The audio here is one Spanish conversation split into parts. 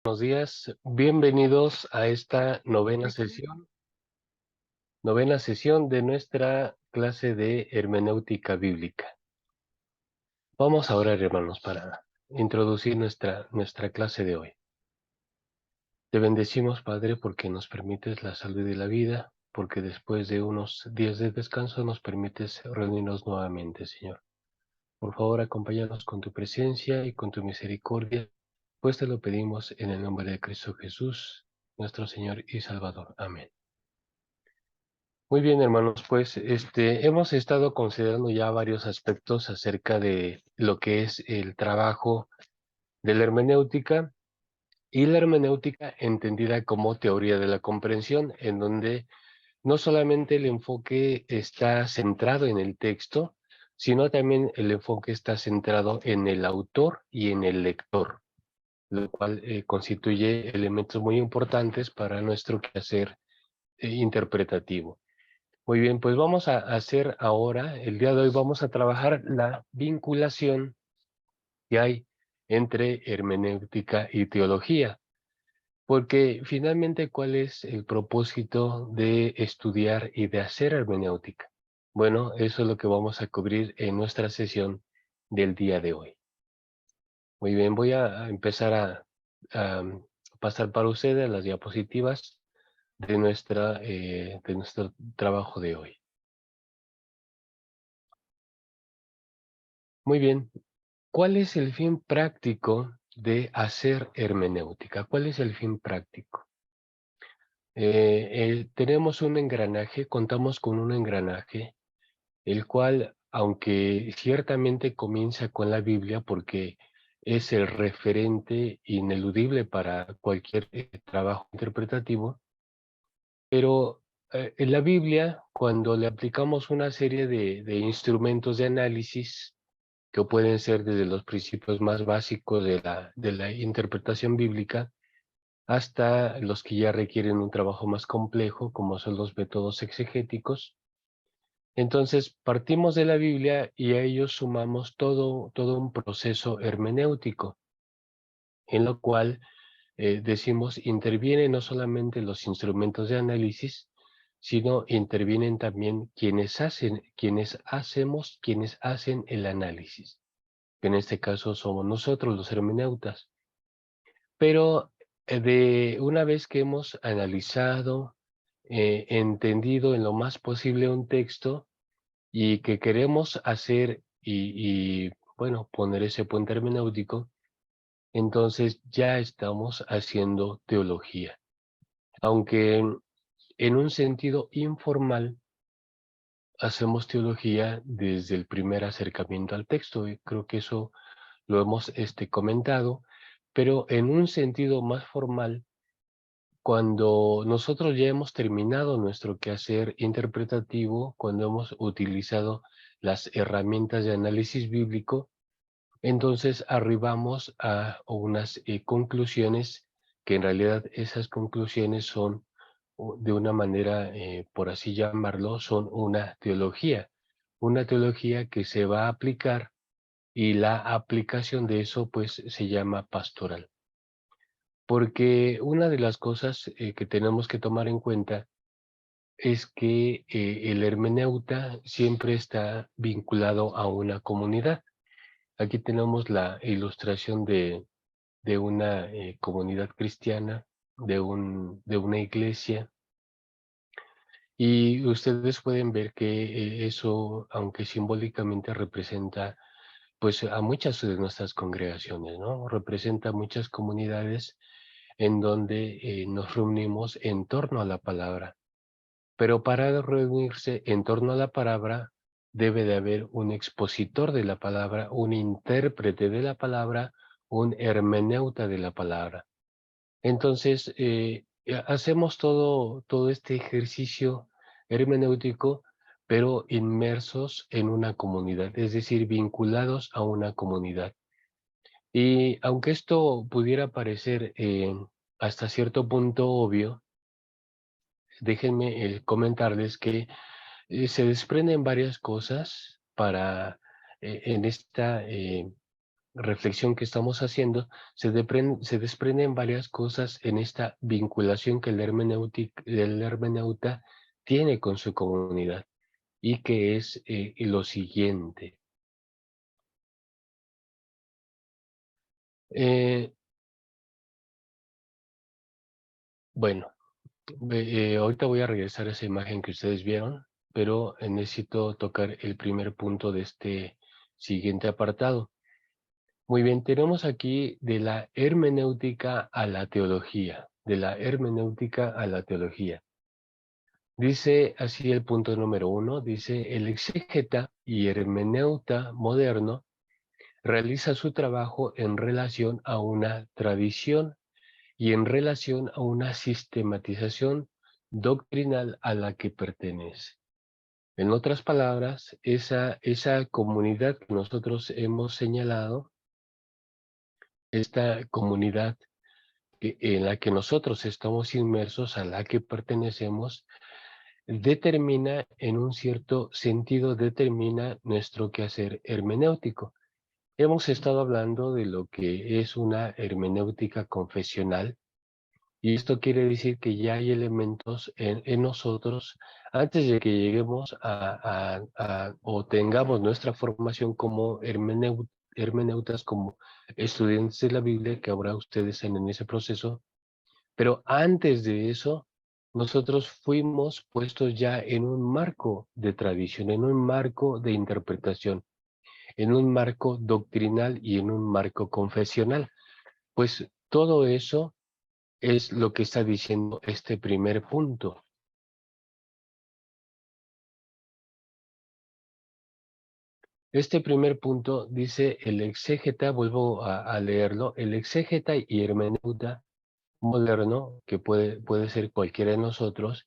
Buenos días, bienvenidos a esta novena sesión de nuestra clase de hermenéutica bíblica. Vamos a orar, hermanos, para introducir nuestra clase de hoy. Te bendecimos, Padre, porque nos permites la salud y la vida, porque después de unos días de descanso nos permites reunirnos nuevamente, Señor. Por favor, acompáñanos con tu presencia y con tu misericordia, pues te lo pedimos en el nombre de Cristo Jesús, nuestro Señor y Salvador. Amén. Muy bien, hermanos, pues hemos estado considerando ya varios aspectos acerca de lo que es el trabajo de la hermenéutica y la hermenéutica entendida como teoría de la comprensión, en donde no solamente el enfoque está centrado en el texto, sino también el enfoque está centrado en el autor y en el lector, lo cual constituye elementos muy importantes para nuestro quehacer interpretativo. Muy bien, pues vamos a hacer ahora, el día de hoy vamos a trabajar la vinculación que hay entre hermenéutica y teología, porque finalmente, ¿cuál es el propósito de estudiar y de hacer hermenéutica? Bueno, eso es lo que vamos a cubrir en nuestra sesión del día de hoy. Muy bien, voy a empezar a pasar para ustedes las diapositivas de nuestro trabajo de hoy. Muy bien. ¿Cuál es el fin práctico de hacer hermenéutica? ¿Cuál es el fin práctico? Tenemos un engranaje, contamos con un engranaje, el cual, aunque ciertamente comienza con la Biblia, porque es el referente ineludible para cualquier trabajo interpretativo, pero en la Biblia, cuando le aplicamos una serie de instrumentos de análisis, que pueden ser desde los principios más básicos de la interpretación bíblica hasta los que ya requieren un trabajo más complejo, como son los métodos exegéticos. Entonces, partimos de la Biblia y a ellos sumamos todo un proceso hermenéutico, en lo cual decimos intervienen no solamente los instrumentos de análisis, sino intervienen también quienes hacen el análisis, que en este caso somos nosotros los hermeneutas. Pero de una vez que hemos analizado, entendido en lo más posible un texto y que queremos hacer bueno, poner ese puente hermenéutico, entonces ya estamos haciendo teología. Aunque en un sentido informal, hacemos teología desde el primer acercamiento al texto. Y creo que eso lo hemos comentado, pero en un sentido más formal, cuando nosotros ya hemos terminado nuestro quehacer interpretativo, cuando hemos utilizado las herramientas de análisis bíblico, entonces arribamos a unas conclusiones que en realidad esas conclusiones son de una manera, por así llamarlo, son una teología que se va a aplicar y la aplicación de eso pues se llama pastoral. Porque una de las cosas que tenemos que tomar en cuenta es que el hermeneuta siempre está vinculado a una comunidad. Aquí tenemos la ilustración de una comunidad cristiana, de una iglesia, y ustedes pueden ver que eso, aunque simbólicamente representa pues a muchas de nuestras congregaciones, ¿no? Representa muchas comunidades en donde nos reunimos en torno a la palabra. Pero para reunirse en torno a la palabra, debe de haber un expositor de la palabra, un intérprete de la palabra, un hermeneuta de la palabra. Entonces, hacemos todo este ejercicio hermenéutico, pero inmersos en una comunidad, es decir, vinculados a una comunidad. Y aunque esto pudiera parecer hasta cierto punto obvio, déjenme comentarles que se desprenden varias cosas para en esta reflexión que estamos haciendo, se desprenden varias cosas en esta vinculación que el hermeneuta tiene con su comunidad, y que es lo siguiente. Eh, bueno, ahorita voy a regresar a esa imagen que ustedes vieron, pero necesito tocar el primer punto de este siguiente apartado. Muy bien, tenemos aquí de la hermenéutica a la teología, de la hermenéutica a la teología. Dice así el punto número 1, dice, el exégeta y hermeneuta moderno realiza su trabajo en relación a una tradición y en relación a una sistematización doctrinal a la que pertenece. En otras palabras, esa comunidad que nosotros hemos señalado, esta comunidad en la que nosotros estamos inmersos, a la que pertenecemos, determina, en un cierto sentido, determina nuestro quehacer hermenéutico. Hemos estado hablando de lo que es una hermenéutica confesional, y esto quiere decir que ya hay elementos en nosotros, antes de que lleguemos o tengamos nuestra formación como hermeneutas, como estudiantes de la Biblia, que ahora ustedes están en ese proceso. Pero antes de eso, nosotros fuimos puestos ya en un marco de tradición, en un marco de interpretación, en un marco doctrinal y en un marco confesional. Pues todo eso es lo que está diciendo este primer punto. Este primer punto dice el exégeta, vuelvo a leerlo, el exégeta y hermeneuta moderno, que puede ser cualquiera de nosotros,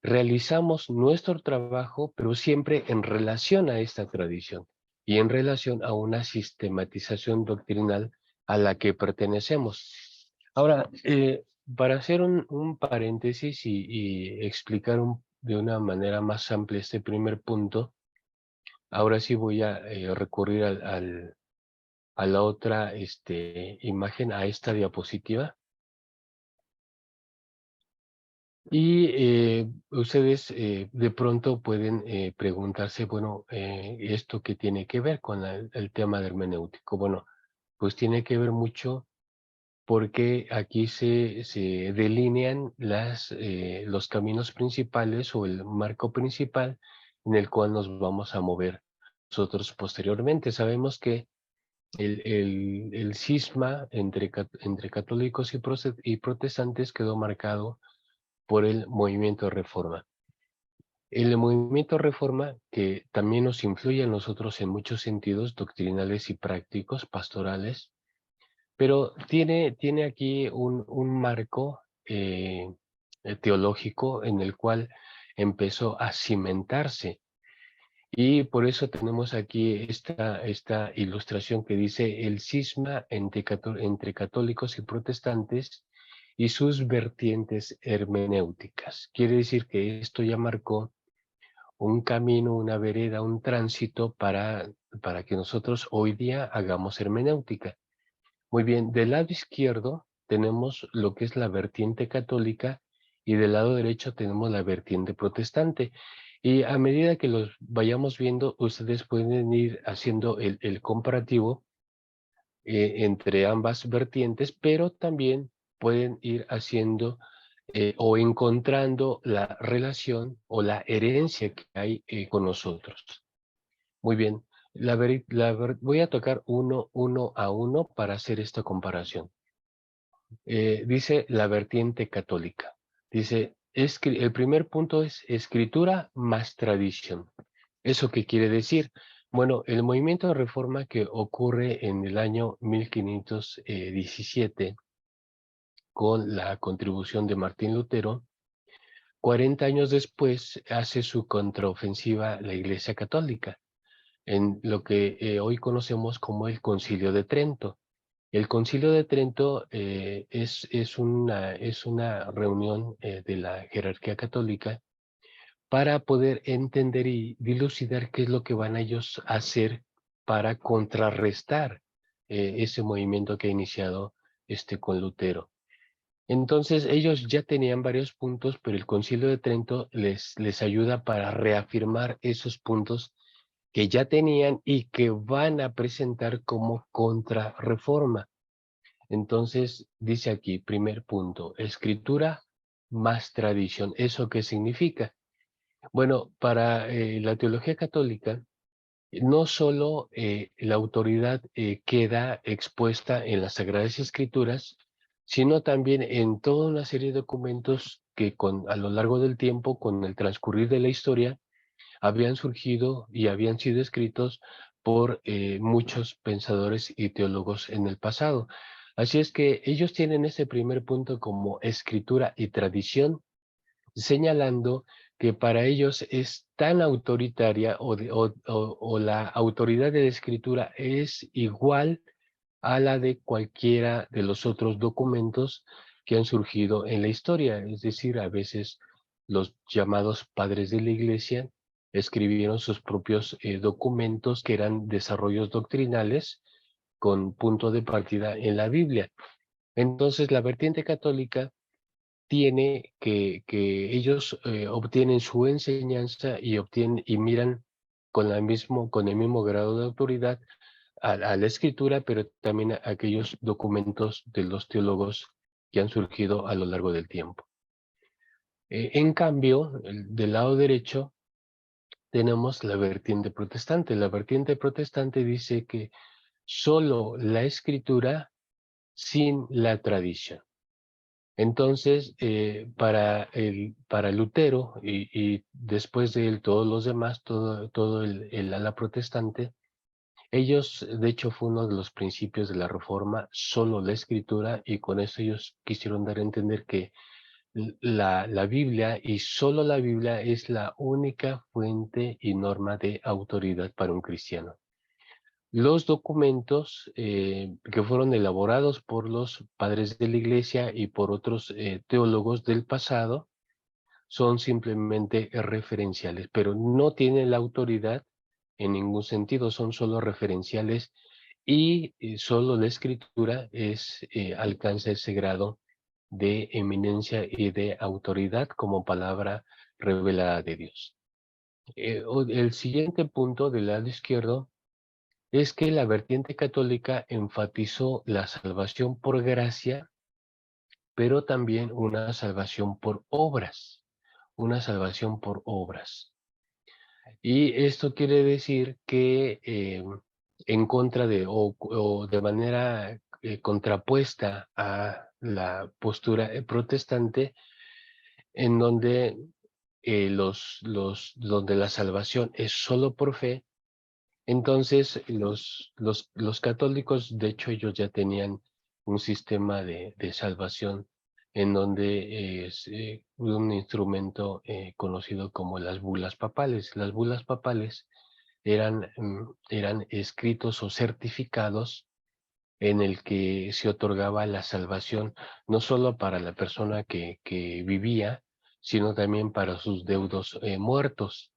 realizamos nuestro trabajo, pero siempre en relación a esta tradición y en relación a una sistematización doctrinal a la que pertenecemos. Ahora, para hacer un paréntesis y explicar de una manera más amplia este primer punto, ahora sí voy a recurrir a la otra imagen, a esta diapositiva. Y ustedes de pronto pueden preguntarse, bueno, ¿esto qué tiene que ver con el tema de hermenéutico? Bueno, pues tiene que ver mucho porque aquí se delinean los caminos principales o el marco principal en el cual nos vamos a mover nosotros posteriormente. Sabemos que el cisma entre católicos y protestantes quedó marcado por el movimiento Reforma. El movimiento Reforma, que también nos influye a nosotros en muchos sentidos doctrinales y prácticos, pastorales, pero tiene aquí un marco teológico en el cual empezó a cimentarse. Y por eso tenemos aquí esta ilustración que dice el cisma entre católicos y protestantes y sus vertientes hermenéuticas. Quiere decir que esto ya marcó un camino, una vereda, un tránsito para que nosotros hoy día hagamos hermenéutica. Muy bien, del lado izquierdo tenemos lo que es la vertiente católica y del lado derecho tenemos la vertiente protestante. Y a medida que los vayamos viendo, ustedes pueden ir haciendo el comparativo entre ambas vertientes, pero también pueden ir haciendo o encontrando la relación o la herencia que hay con nosotros. Muy bien, voy a tocar uno a uno para hacer esta comparación. Dice la vertiente católica. Dice, el primer punto es escritura más tradición. ¿Eso qué quiere decir? Bueno, el movimiento de reforma que ocurre en el año 1517 con la contribución de Martín Lutero, 40 años después hace su contraofensiva la Iglesia Católica, en lo que hoy conocemos como el Concilio de Trento. El Concilio de Trento es una reunión de la jerarquía católica para poder entender y dilucidar qué es lo que van ellos a hacer para contrarrestar ese movimiento que ha iniciado con Lutero. Entonces ellos ya tenían varios puntos, pero el Concilio de Trento les ayuda para reafirmar esos puntos que ya tenían y que van a presentar como contrarreforma. Entonces dice aquí, primer punto, escritura más tradición. ¿Eso qué significa? Bueno, para la teología católica, no solo la autoridad queda expuesta en las Sagradas Escrituras, sino también en toda una serie de documentos que a lo largo del tiempo, con el transcurrir de la historia, habían surgido y habían sido escritos por muchos pensadores y teólogos en el pasado. Así es que ellos tienen ese primer punto como escritura y tradición, señalando que para ellos es tan autoritaria o la autoridad de la escritura es igual a la de cualquiera de los otros documentos que han surgido en la historia. Es decir, a veces los llamados padres de la Iglesia escribieron sus propios documentos que eran desarrollos doctrinales con punto de partida en la Biblia. Entonces, la vertiente católica tiene que ellos obtienen su enseñanza y obtienen y miran con el mismo grado de autoridad a la escritura, pero también a aquellos documentos de los teólogos que han surgido a lo largo del tiempo. En cambio, del lado derecho tenemos la vertiente protestante. La vertiente protestante dice que solo la escritura sin la tradición. Entonces, para Lutero y después de él todos los demás, todo el ala protestante, ellos, de hecho, fue uno de los principios de la Reforma, solo la Escritura, y con eso ellos quisieron dar a entender que la Biblia y solo la Biblia es la única fuente y norma de autoridad para un cristiano. Los documentos que fueron elaborados por los padres de la Iglesia y por otros teólogos del pasado son simplemente referenciales, pero no tienen la autoridad en ningún sentido, son solo referenciales y solo la escritura alcanza ese grado de eminencia y de autoridad como palabra revelada de Dios. El siguiente punto del lado izquierdo es que la vertiente católica enfatizó la salvación por gracia, pero también una salvación por obras, una salvación por obras. Y esto quiere decir que en contra de o de manera contrapuesta a la postura protestante, en donde donde la salvación es solo por fe. Entonces, los católicos, de hecho, ellos ya tenían un sistema de salvación en donde es un instrumento conocido como las bulas papales. Las bulas papales eran escritos o certificados en el que se otorgaba la salvación no solo para la persona que vivía, sino también para sus deudos muertos.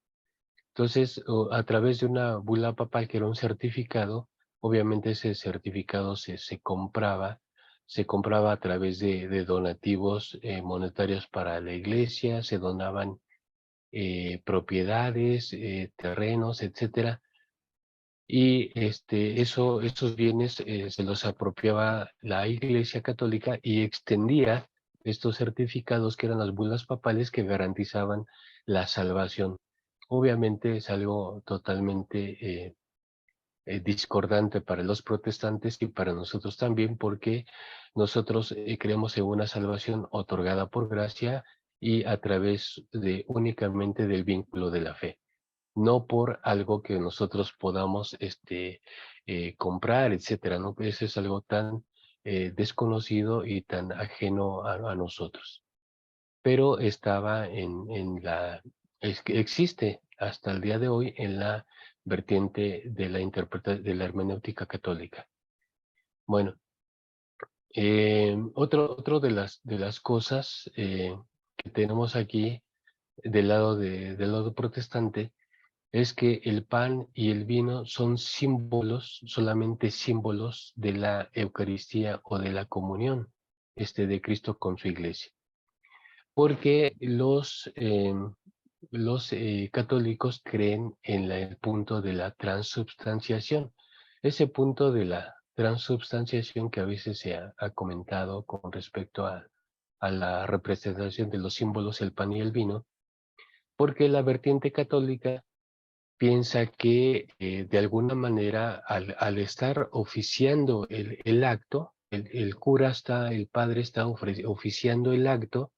Entonces, a través de una bula papal que era un certificado, obviamente ese certificado se compraba a través de donativos monetarios para la iglesia, se donaban propiedades, terrenos, etcétera, y esos bienes se los apropiaba la Iglesia Católica y extendía estos certificados que eran las bulas papales que garantizaban la salvación. Obviamente es algo totalmente discordante para los protestantes y para nosotros también, porque nosotros creemos en una salvación otorgada por gracia y a través de únicamente del vínculo de la fe, no por algo que nosotros podamos comprar, etcétera, ¿no? Eso es algo tan desconocido y tan ajeno a nosotros. Pero estaba existe hasta el día de hoy en la vertiente de de la hermenéutica católica. Bueno, otro de las cosas que tenemos aquí del lado protestante es que el pan y el vino son símbolos, solamente símbolos de la Eucaristía o de la comunión, de Cristo con su iglesia. Porque los católicos creen en el punto de la transubstanciación. Ese punto de la transubstanciación que a veces se ha comentado con respecto a la representación de los símbolos, el pan y el vino, porque la vertiente católica piensa que de alguna manera al estar oficiando el acto, el cura está, el padre está oficiando el acto,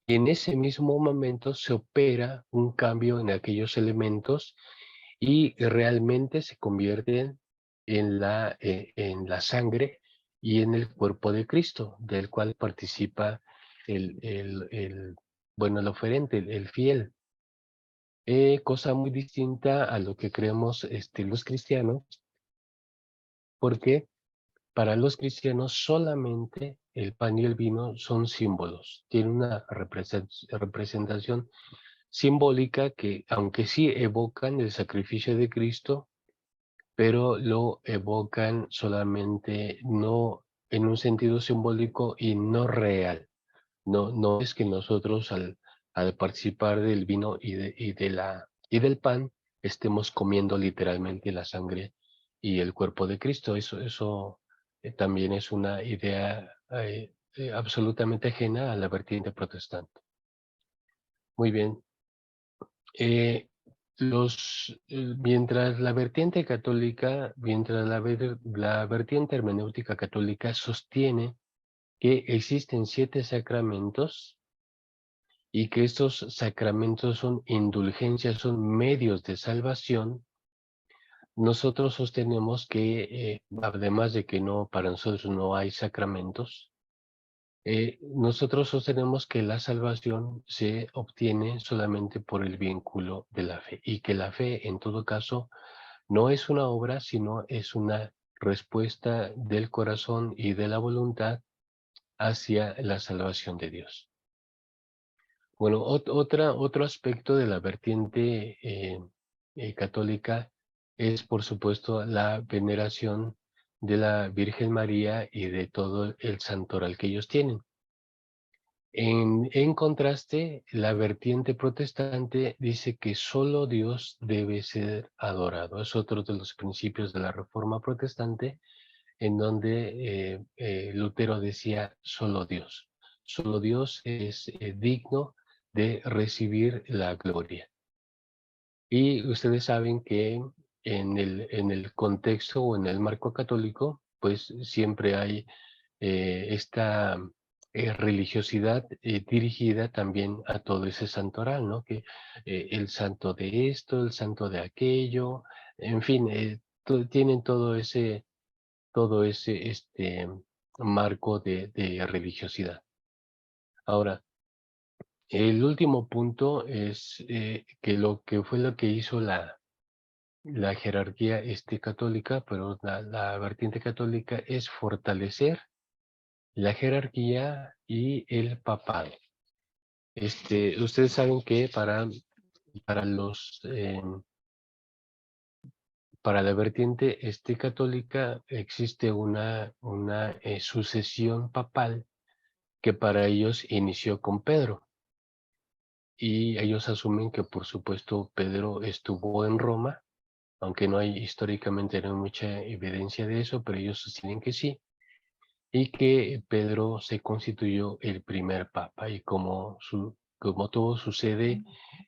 y en ese mismo momento se opera un cambio en aquellos elementos y realmente se convierten en la sangre y en el cuerpo de Cristo, del cual participa el oferente, el fiel. Cosa muy distinta a lo que creemos los cristianos, porque para los cristianos solamente el pan y el vino son símbolos, tienen una representación simbólica que, aunque sí evocan el sacrificio de Cristo, pero lo evocan solamente no en un sentido simbólico y no real. No es que nosotros al participar del vino y del pan estemos comiendo literalmente la sangre y el cuerpo de Cristo. Eso también es una idea absolutamente ajena a la vertiente protestante. Muy bien. Eh, mientras la vertiente católica, mientras la vertiente hermenéutica católica sostiene que existen 7 sacramentos y que estos sacramentos son indulgencias, son medios de salvación, nosotros sostenemos que, además de que no, para nosotros no hay sacramentos, nosotros sostenemos que la salvación se obtiene solamente por el vínculo de la fe y que la fe, en todo caso, no es una obra, sino es una respuesta del corazón y de la voluntad hacia la salvación de Dios. Bueno, otro aspecto de la vertiente católica es, por supuesto, la veneración de la Virgen María y de todo el santoral que ellos tienen. En contraste, la vertiente protestante dice que solo Dios debe ser adorado. Es otro de los principios de la Reforma protestante, en donde Lutero decía solo Dios. Solo Dios es digno de recibir la gloria. Y ustedes saben que en el contexto o en el marco católico, pues siempre hay esta religiosidad dirigida también a todo ese santoral, ¿no? Que el santo de esto, el santo de aquello, en fin, tienen todo ese marco de religiosidad. Ahora, el último punto es que lo que fue lo que hizo la jerarquía católica, pero la vertiente católica es fortalecer la jerarquía y el papado. Ustedes saben que para los para la vertiente católica existe una sucesión papal que para ellos inició con Pedro. Y ellos asumen que, por supuesto, Pedro estuvo en Roma, aunque no hay históricamente no hay mucha evidencia de eso, pero ellos sostienen que sí, y que Pedro se constituyó el primer papa. Y como todo sucede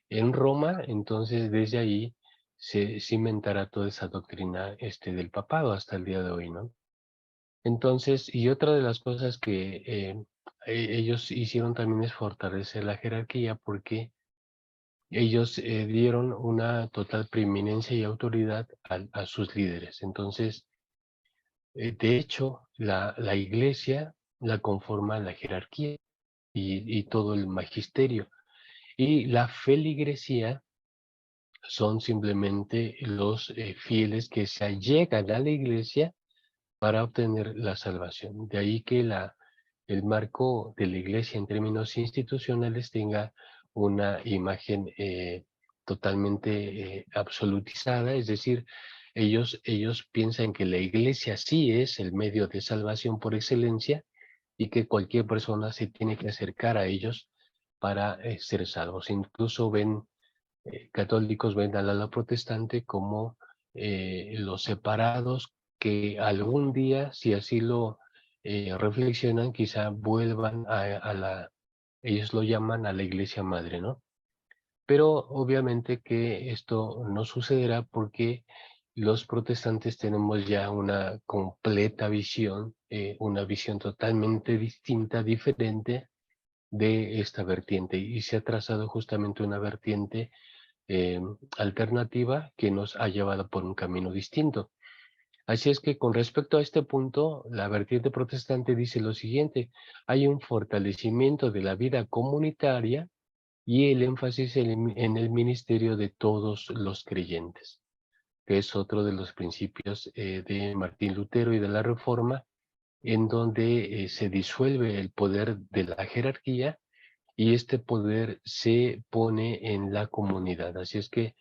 en Roma, entonces desde ahí se cimentará toda esa doctrina del papado hasta el día de hoy, ¿no? Entonces, y otra de las cosas que ellos hicieron también es fortalecer la jerarquía, porque ellos dieron una total preeminencia y autoridad a sus líderes. Entonces, de hecho, la iglesia la conforma la jerarquía y todo el magisterio. Y la feligresía son simplemente los fieles que se allegan a la iglesia para obtener la salvación. De ahí que el marco de la iglesia en términos institucionales tenga una imagen totalmente absolutizada, es decir, ellos piensan que la iglesia sí es el medio de salvación por excelencia y que cualquier persona se tiene que acercar a ellos para ser salvos. Incluso católicos ven al ala protestante como los separados que algún día, si así lo reflexionan, quizá vuelvan ellos lo llaman a la iglesia madre, ¿no? Pero obviamente que esto no sucederá porque los protestantes tenemos ya una completa visión, una visión totalmente distinta, diferente de esta vertiente, y se ha trazado justamente una vertiente eh, alternativa que nos ha llevado por un camino distinto. Así es que con respecto a este punto, la vertiente protestante dice lo siguiente: hay un fortalecimiento de la vida comunitaria y el énfasis en el ministerio de todos los creyentes, que es otro de los principios de Martín Lutero y de la Reforma, en donde se disuelve el poder de la jerarquía y este poder se pone en la comunidad. Así es que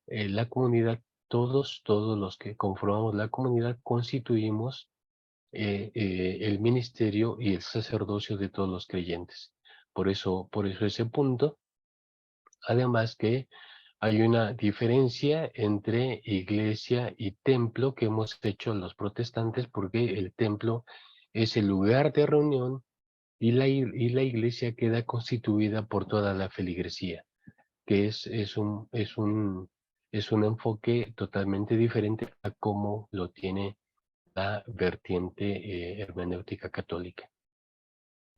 la comunidad, todos los que conformamos la comunidad, constituimos el ministerio y el sacerdocio de todos los creyentes. Por eso ese punto. Además que hay una diferencia entre iglesia y templo que hemos hecho los protestantes, porque el templo es el lugar de reunión y y la iglesia queda constituida por toda la feligresía, que es un enfoque totalmente diferente a cómo lo tiene la vertiente hermenéutica católica.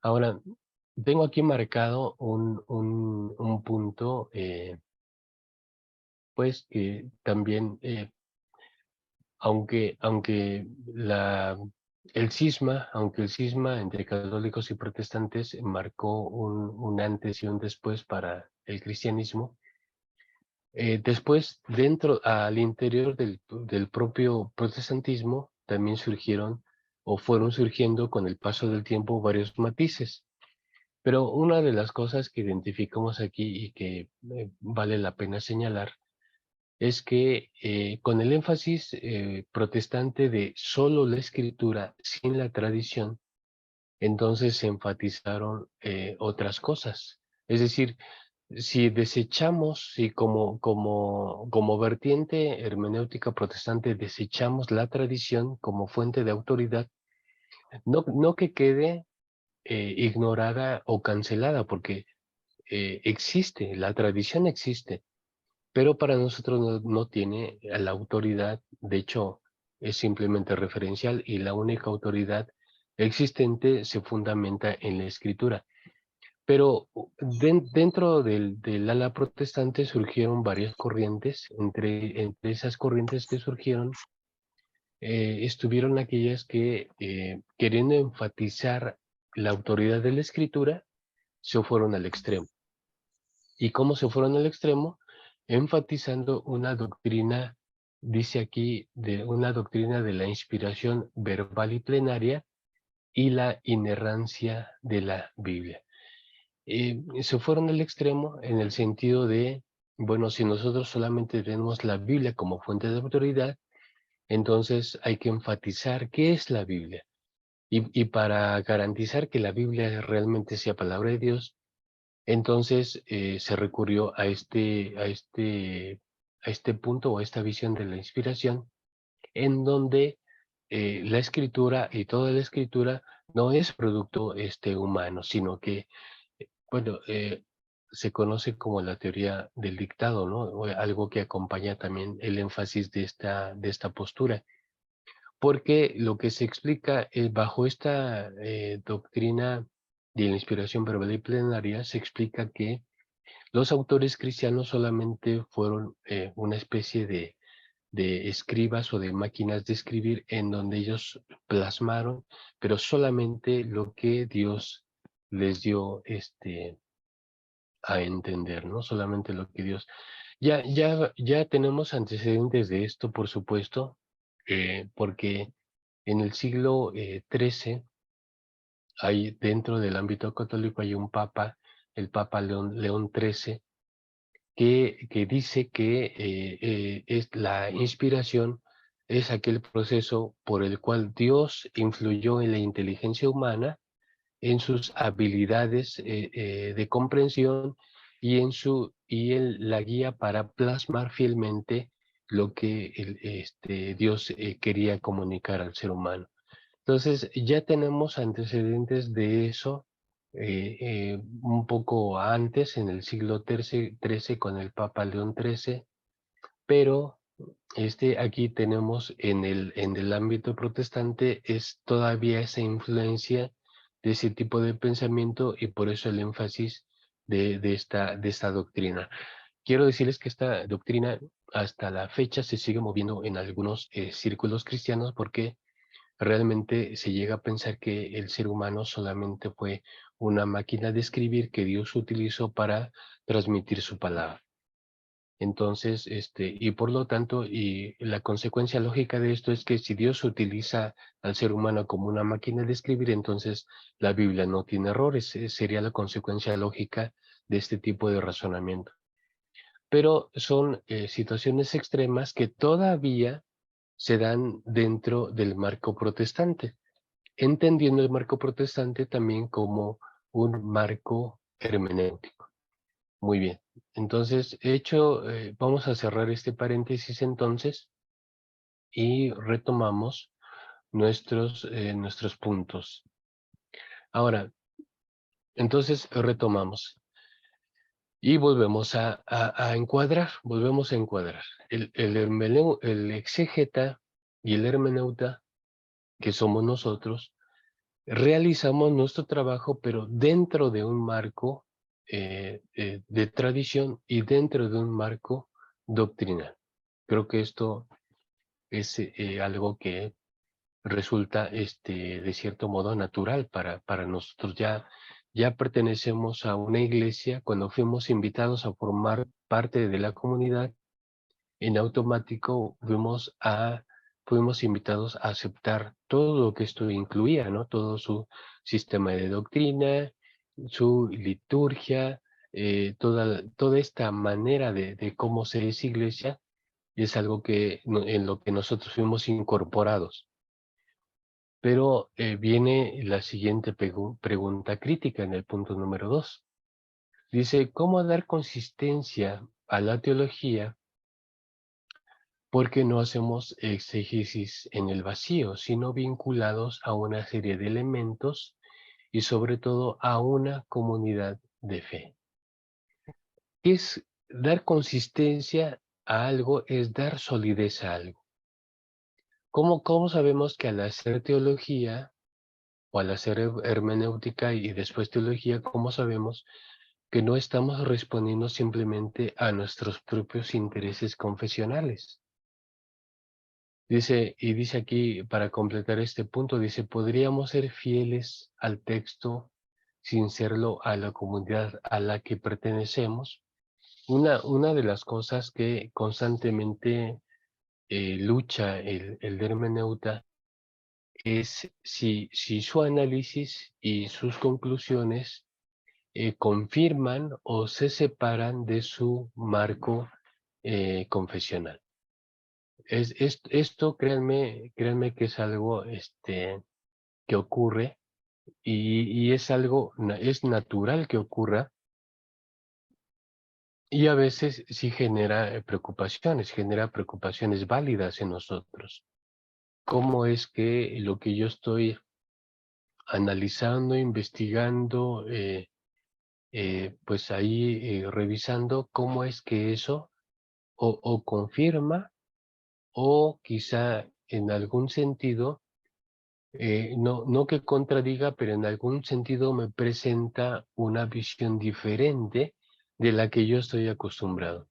Ahora, tengo aquí marcado un punto pues que también, aunque aunque el cisma entre católicos y protestantes marcó un antes y un después para el cristianismo, después al interior del propio protestantismo también surgieron o fueron surgiendo con el paso del tiempo varios matices. Pero una de las cosas que identificamos aquí y que vale la pena señalar es que con el énfasis protestante de solo la escritura sin la tradición, entonces se enfatizaron otras cosas. Es decir, si desechamos, si como vertiente hermenéutica protestante desechamos la tradición como fuente de autoridad, no que quede ignorada o cancelada, porque existe, la tradición existe, pero para nosotros no tiene la autoridad. De hecho, es simplemente referencial y la única autoridad existente se fundamenta en la escritura. Pero dentro del ala protestante surgieron varias corrientes. Entre esas corrientes que surgieron, estuvieron aquellas que, queriendo enfatizar la autoridad de la escritura, se fueron al extremo. ¿Y cómo se fueron al extremo? Enfatizando una doctrina, dice aquí, de una doctrina de la inspiración verbal y plenaria y la inerrancia de la Biblia. Se fueron al extremo en el sentido de, bueno, si nosotros solamente tenemos la Biblia como fuente de autoridad, entonces hay que enfatizar qué es la Biblia. Y para garantizar que la Biblia realmente sea palabra de Dios, entonces se recurrió a este punto o a esta visión de la inspiración, en donde la escritura y toda la escritura no es producto humano, sino que, bueno, se conoce como la teoría del dictado, ¿no? O algo que acompaña también el énfasis de esta postura. Porque lo que se explica bajo esta doctrina de la inspiración verbal y plenaria, se explica que los autores cristianos solamente fueron una especie de escribas o de máquinas de escribir en donde ellos plasmaron, pero solamente lo que Dios les dio a entender, ¿no? Solamente lo que Dios. Ya tenemos antecedentes de esto, por supuesto, porque en el siglo XIII, hay, dentro del ámbito católico, hay un papa, el Papa León XIII, que dice que es la inspiración es aquel proceso por el cual Dios influyó en la inteligencia humana, en sus habilidades de comprensión y en la guía para plasmar fielmente lo que Dios quería comunicar al ser humano. Entonces, ya tenemos antecedentes de eso un poco antes, en el siglo XIII con el Papa León XIII, pero aquí tenemos en el ámbito protestante es todavía esa influencia de ese tipo de pensamiento y por eso el énfasis de esta doctrina. Quiero decirles que esta doctrina hasta la fecha se sigue moviendo en algunos círculos cristianos porque realmente se llega a pensar que el ser humano solamente fue una máquina de escribir que Dios utilizó para transmitir su palabra. Entonces, y por lo tanto, y la consecuencia lógica de esto es que si Dios utiliza al ser humano como una máquina de escribir, entonces la Biblia no tiene errores. Sería la consecuencia lógica de este tipo de razonamiento. Pero son situaciones extremas que todavía se dan dentro del marco protestante, entendiendo el marco protestante también como un marco hermenéutico. Muy bien. Entonces, vamos a cerrar este paréntesis entonces y retomamos nuestros puntos. Ahora, entonces retomamos y volvemos a encuadrar, volvemos a encuadrar. El exégeta y el hermeneuta, que somos nosotros, realizamos nuestro trabajo, pero dentro de un marco de tradición y dentro de un marco doctrinal. Creo que esto es algo que resulta de cierto modo natural para nosotros. Ya pertenecemos a una iglesia, cuando fuimos invitados a formar parte de la comunidad, en automático fuimos invitados a aceptar todo lo que esto incluía, ¿no? Todo su sistema de doctrina, su liturgia, toda esta manera de cómo se es iglesia, es algo en lo que nosotros fuimos incorporados. Pero viene la siguiente pregunta crítica en el punto número 2. Dice, ¿cómo dar consistencia a la teología? Porque no hacemos exégesis en el vacío, sino vinculados a una serie de elementos y sobre todo a una comunidad de fe. Es dar consistencia a algo, es dar solidez a algo. ¿Cómo sabemos que al hacer teología o al hacer hermenéutica y después teología, cómo sabemos que no estamos respondiendo simplemente a nuestros propios intereses confesionales? Dice aquí, para completar este punto, dice, podríamos ser fieles al texto sin serlo a la comunidad a la que pertenecemos. Una de las cosas que constantemente lucha el hermeneuta es si su análisis y sus conclusiones confirman o se separan de su marco confesional. Esto, créanme que es algo que ocurre y es es natural que ocurra y a veces sí genera preocupaciones válidas en nosotros. ¿Cómo es que lo que yo estoy analizando, investigando, pues ahí revisando, cómo es que eso o confirma o quizá en algún sentido no que contradiga, pero en algún sentido me presenta una visión diferente de la que yo estoy acostumbrado?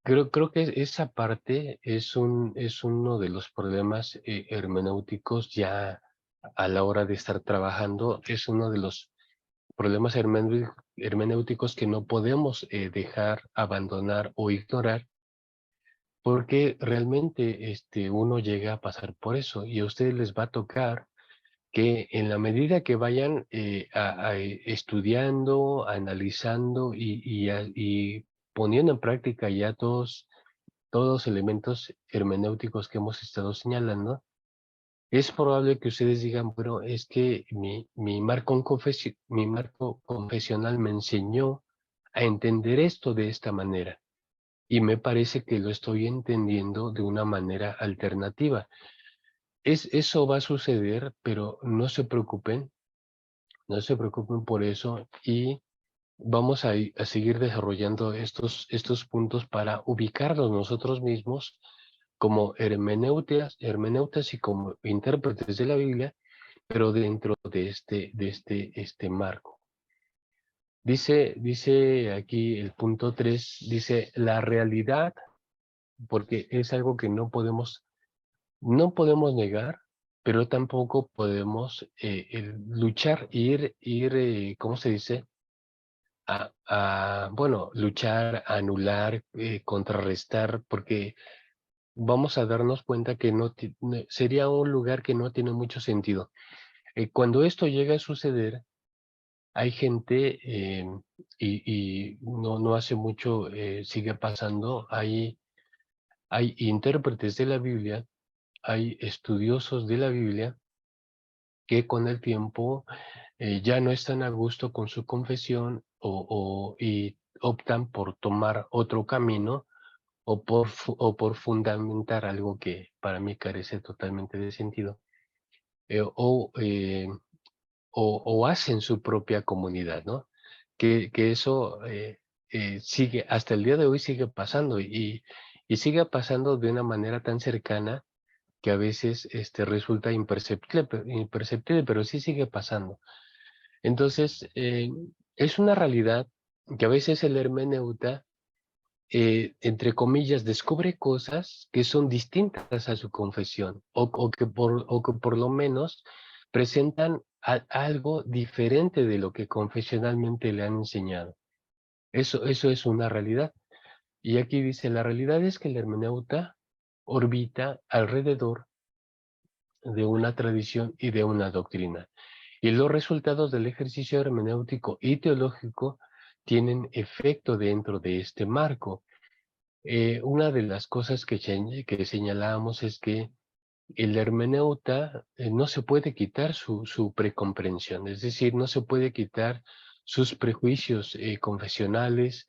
Creo que esa parte es uno de los problemas hermenéuticos ya a la hora de estar trabajando, es uno de los problemas hermenéuticos que no podemos dejar, abandonar o ignorar, porque realmente uno llega a pasar por eso y a ustedes les va a tocar que en la medida que vayan estudiando, analizando y poniendo en práctica ya todos los elementos hermenéuticos que hemos estado señalando, es probable que ustedes digan, bueno, es que mi marco confesional me enseñó a entender esto de esta manera. Y me parece que lo estoy entendiendo de una manera alternativa. Eso va a suceder, pero no se preocupen por eso y vamos a seguir desarrollando estos puntos para ubicarnos nosotros mismos como hermeneutas y como intérpretes de la Biblia, pero dentro de este marco. Dice aquí el punto 3, dice la realidad, porque es algo que no podemos negar, pero tampoco podemos luchar, ¿cómo se dice? Bueno, luchar, anular, contrarrestar, porque vamos a darnos cuenta que sería un lugar que no tiene mucho sentido. Cuando esto llega a suceder, hay gente, y no hace mucho sigue pasando, hay intérpretes de la Biblia, hay estudiosos de la Biblia que con el tiempo ya no están a gusto con su confesión y optan por tomar otro camino o por fundamentar algo que para mí carece totalmente de sentido, eh, o, eh, o hacen su propia comunidad, ¿no? Que eso sigue, hasta el día de hoy sigue pasando y sigue pasando de una manera tan cercana que a veces resulta imperceptible, pero sí sigue pasando. Entonces, es una realidad que a veces el hermeneuta, entre comillas, descubre cosas que son distintas a su confesión o que por lo menos presentan algo diferente de lo que confesionalmente le han enseñado. Eso es una realidad. Y aquí dice, la realidad es que el hermeneuta orbita alrededor de una tradición y de una doctrina. Y los resultados del ejercicio hermenéutico y teológico tienen efecto dentro de este marco. Una de las cosas que señalábamos es que el hermeneuta no se puede quitar su precomprensión, es decir, no se puede quitar sus prejuicios confesionales,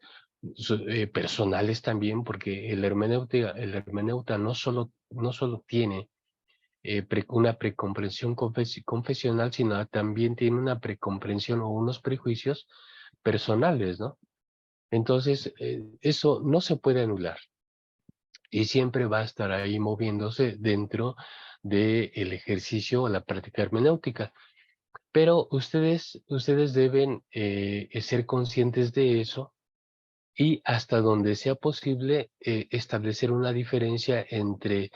personales también, porque el hermeneuta no solo tiene una precomprensión confesional, sino también tiene una precomprensión o unos prejuicios personales, ¿no? Entonces, eso no se puede anular y siempre va a estar ahí moviéndose dentro del ejercicio o la práctica hermenéutica. Pero ustedes deben ser conscientes de eso y hasta donde sea posible establecer una diferencia entre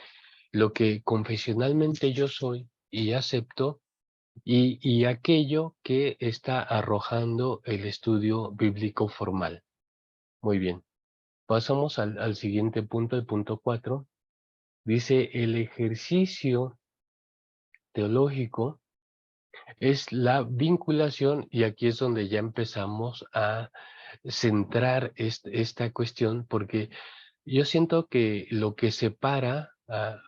lo que confesionalmente yo soy y acepto y aquello que está arrojando el estudio bíblico formal. Muy bien. Pasamos al siguiente punto, el punto 4. Dice, el ejercicio teológico es la vinculación, y aquí es donde ya empezamos a centrar esta cuestión, porque yo siento que lo que separa a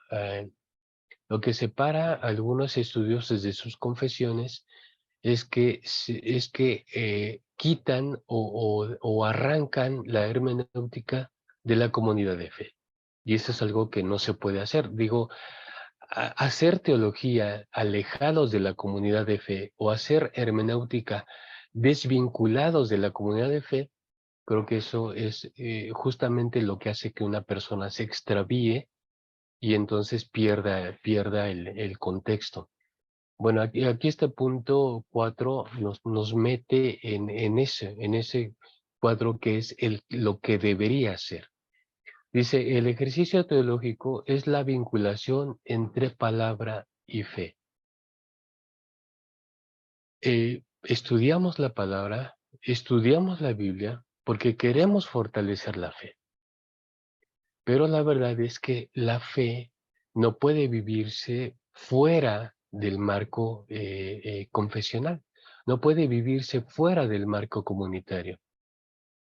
algunos estudiosos de sus confesiones es que quitan o arrancan la hermenéutica de la comunidad de fe. Y eso es algo que no se puede hacer. Digo, hacer teología alejados de la comunidad de fe o hacer hermenéutica desvinculados de la comunidad de fe, creo que eso es justamente lo que hace que una persona se extravíe y entonces pierda el contexto. Bueno, aquí este punto 4 nos mete en ese cuadro que es lo que debería ser. Dice, el ejercicio teológico es la vinculación entre palabra y fe. Estudiamos la palabra, estudiamos la Biblia porque queremos fortalecer la fe. Pero la verdad es que la fe no puede vivirse fuera del marco confesional, no puede vivirse fuera del marco comunitario.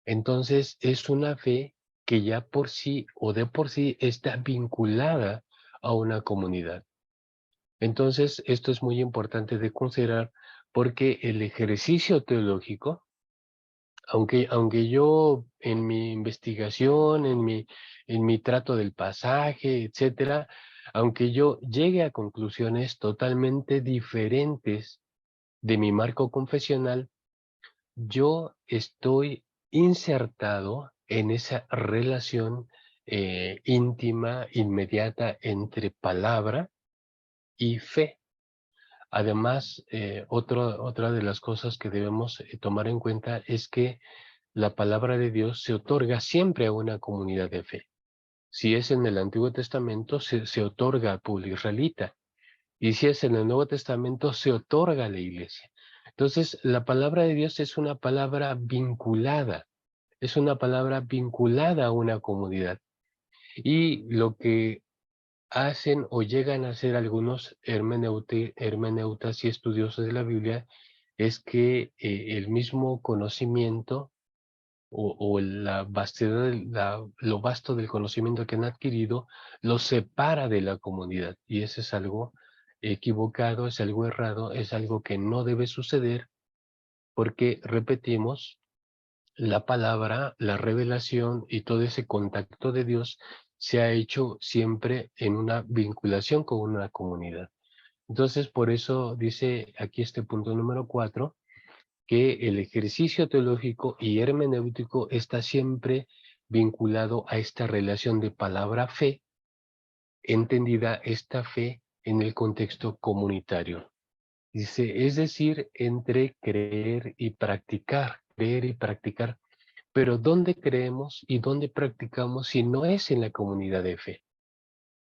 Entonces, es una fe que ya por sí o de por sí está vinculada a una comunidad. Entonces, esto es muy importante de considerar porque el ejercicio teológico, aunque yo en mi investigación, en mi trato del pasaje, etcétera, aunque yo llegue a conclusiones totalmente diferentes de mi marco confesional, yo estoy insertado en esa relación íntima, inmediata entre palabra y fe. Además, otra de las cosas que debemos tomar en cuenta es que la palabra de Dios se otorga siempre a una comunidad de fe. Si es en el Antiguo Testamento, se otorga al pueblo israelita. Y si es en el Nuevo Testamento, se otorga a la iglesia. Entonces, la palabra de Dios es una palabra vinculada a una comunidad. Y lo que hacen o llegan a hacer algunos hermeneutas y estudiosos de la Biblia es que el mismo conocimiento o la vastedad, lo vasto del conocimiento que han adquirido, los separa de la comunidad. Y eso es algo equivocado, es algo errado, es algo que no debe suceder porque, repetimos, la palabra, la revelación y todo ese contacto de Dios se ha hecho siempre en una vinculación con una comunidad. Entonces, por eso dice aquí este punto número 4, que el ejercicio teológico y hermenéutico está siempre vinculado a esta relación de palabra-fe, entendida esta fe en el contexto comunitario. Dice, es decir, entre creer y practicar. Pero ¿dónde creemos y dónde practicamos si no es en la comunidad de fe?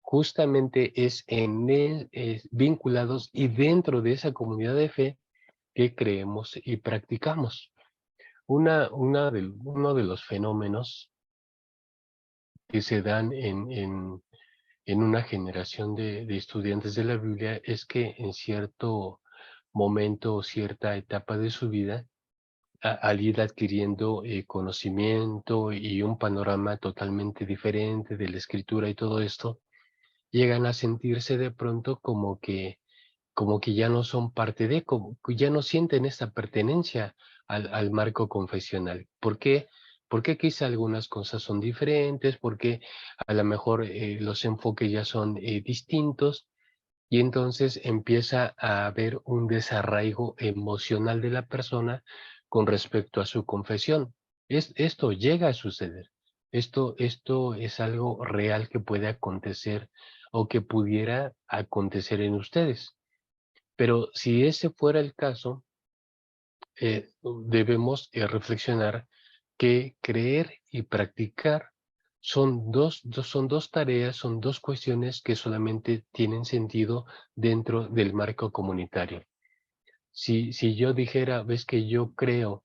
Justamente es en él, vinculados y dentro de esa comunidad de fe que creemos y practicamos. Uno de los fenómenos que se dan en una generación de estudiantes de la Biblia es que en cierto momento o cierta etapa de su vida, al ir adquiriendo conocimiento y un panorama totalmente diferente de la escritura y todo esto, llegan a sentirse de pronto como que ya no son parte de, como que ya no sienten esta pertenencia al marco confesional. ¿Por qué? Porque quizá algunas cosas son diferentes, porque a lo mejor los enfoques ya son distintos y entonces empieza a haber un desarraigo emocional de la persona con respecto a su confesión. Esto llega a suceder. Esto es algo real que puede acontecer o que pudiera acontecer en ustedes. Pero si ese fuera el caso, debemos reflexionar que creer y practicar son dos tareas, son dos cuestiones que solamente tienen sentido dentro del marco comunitario. Si yo dijera, ves que yo creo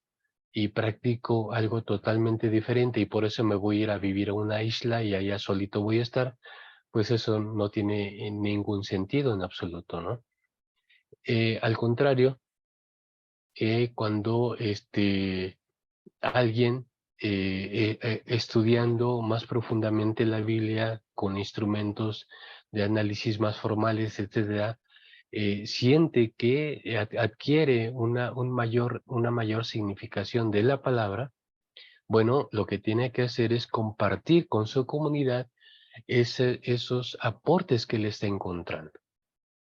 y practico algo totalmente diferente y por eso me voy a ir a vivir a una isla y allá solito voy a estar, pues eso no tiene ningún sentido en absoluto, ¿no? Al contrario, cuando alguien estudiando más profundamente la Biblia con instrumentos de análisis más formales, etcétera, siente que adquiere una mayor significación de la palabra, bueno, lo que tiene que hacer es compartir con su comunidad esos aportes que le está encontrando,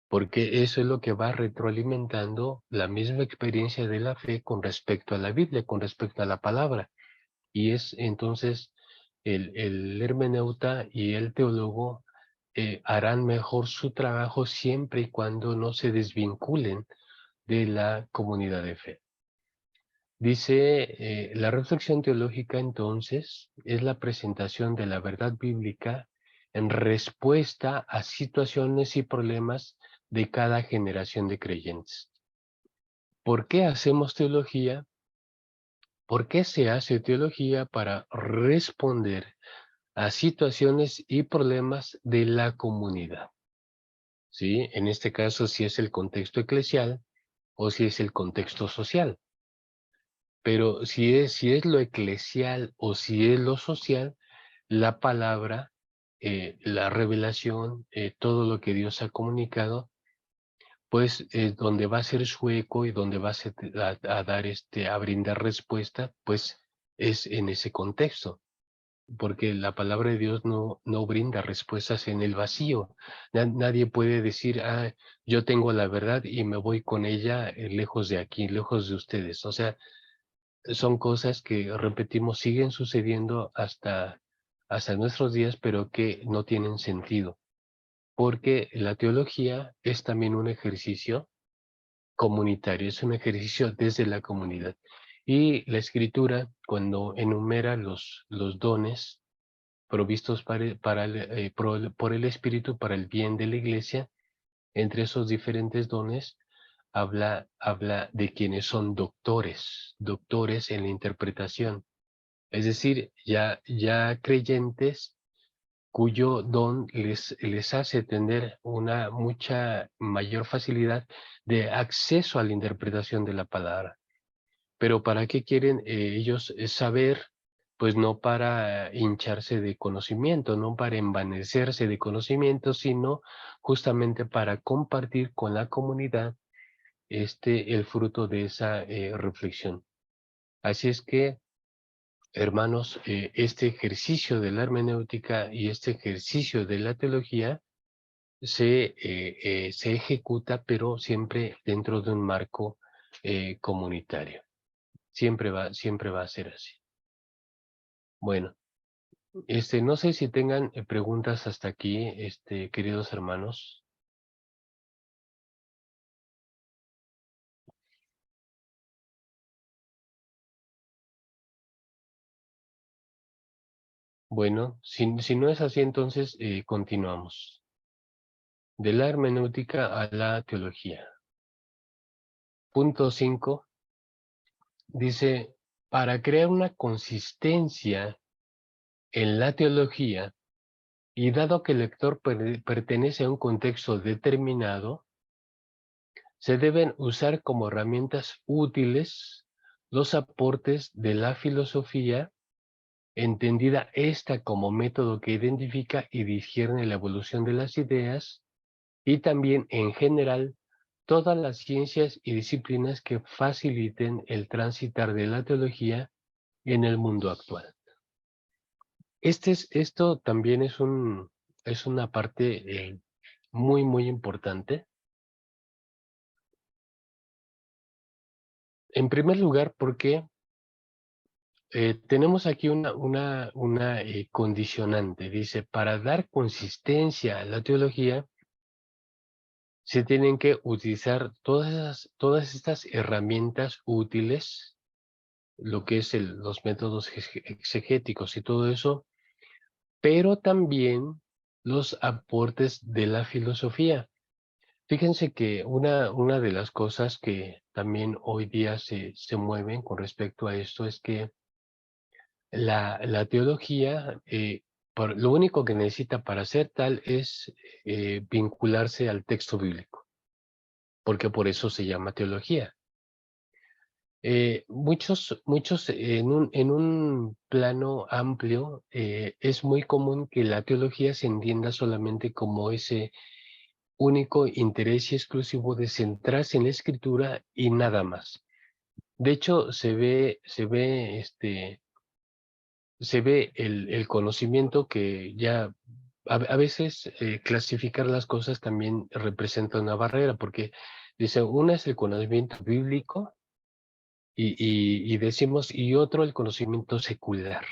porque eso es lo que va retroalimentando la misma experiencia de la fe con respecto a la Biblia, con respecto a la palabra. Y es entonces el hermeneuta y el teólogo harán mejor su trabajo siempre y cuando no se desvinculen de la comunidad de fe. Dice, la reflexión teológica entonces es la presentación de la verdad bíblica en respuesta a situaciones y problemas de cada generación de creyentes. ¿Por qué hacemos teología? ¿Por qué se hace teología? Para responder a situaciones y problemas de la comunidad, ¿sí? En este caso, si es el contexto eclesial o si es el contexto social. Pero si es lo eclesial o si es lo social, la palabra, la revelación, todo lo que Dios ha comunicado, pues donde va a ser su eco y donde va a dar a brindar respuesta, pues es en ese contexto, porque la palabra de Dios no brinda respuestas en el vacío. Nadie puede decir, yo tengo la verdad y me voy con ella lejos de aquí, lejos de ustedes. O sea, son cosas que, repetimos, siguen sucediendo hasta nuestros días, pero que no tienen sentido, porque la teología es también un ejercicio comunitario, es un ejercicio desde la comunidad. Y la Escritura, cuando enumera los dones provistos por el Espíritu para el bien de la Iglesia, entre esos diferentes dones, habla de quienes son doctores en la interpretación. Es decir, ya creyentes cuyo don les hace tener una mucha mayor facilidad de acceso a la interpretación de la palabra. Pero ¿para qué quieren ellos saber? Pues no para hincharse de conocimiento, no para envanecerse de conocimiento, sino justamente para compartir con la comunidad el fruto de esa reflexión. Así es que, hermanos, este ejercicio de la hermenéutica y este ejercicio de la teología se ejecuta, pero siempre dentro de un marco comunitario. Siempre va a ser así. Bueno, no sé si tengan preguntas hasta aquí, queridos hermanos. Bueno, si no es así, entonces continuamos. De la hermenéutica a la teología. Punto 5 dice, para crear una consistencia en la teología, y dado que el lector pertenece a un contexto determinado, se deben usar como herramientas útiles los aportes de la filosofía, entendida esta como método que identifica y discierne la evolución de las ideas, y también en general todas las ciencias y disciplinas que faciliten el transitar de la teología en el mundo actual. Esto también es una parte muy importante. En primer lugar, porque tenemos aquí una condicionante. Dice, para dar consistencia a la teología, se tienen que utilizar todas estas herramientas útiles, lo que es los métodos exegéticos y todo eso, pero también los aportes de la filosofía. Fíjense que una de las cosas que también hoy día se mueven con respecto a esto es que la teología, lo único que necesita para ser tal es vincularse al texto bíblico, porque por eso se llama teología. Muchos en un plano amplio, es muy común que la teología se entienda solamente como ese único interés y exclusivo de centrarse en la escritura y nada más. De hecho, se ve el conocimiento que ya a veces clasificar las cosas también representa una barrera, porque dice, una es el conocimiento bíblico y decimos, y otro el conocimiento secular.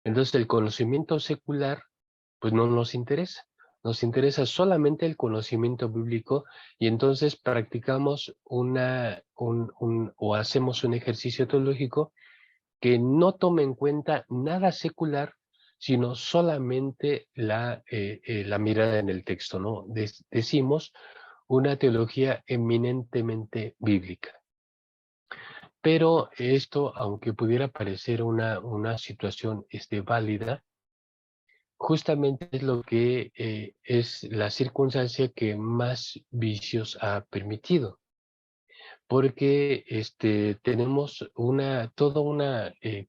Entonces el conocimiento secular pues no nos interesa solamente el conocimiento bíblico y entonces practicamos o hacemos un ejercicio teológico que no tome en cuenta nada secular, sino solamente la mirada en el texto, ¿no? Decimos una teología eminentemente bíblica. Pero esto, aunque pudiera parecer una situación válida, justamente es lo que es la circunstancia que más vicios ha permitido. porque tenemos toda una eh,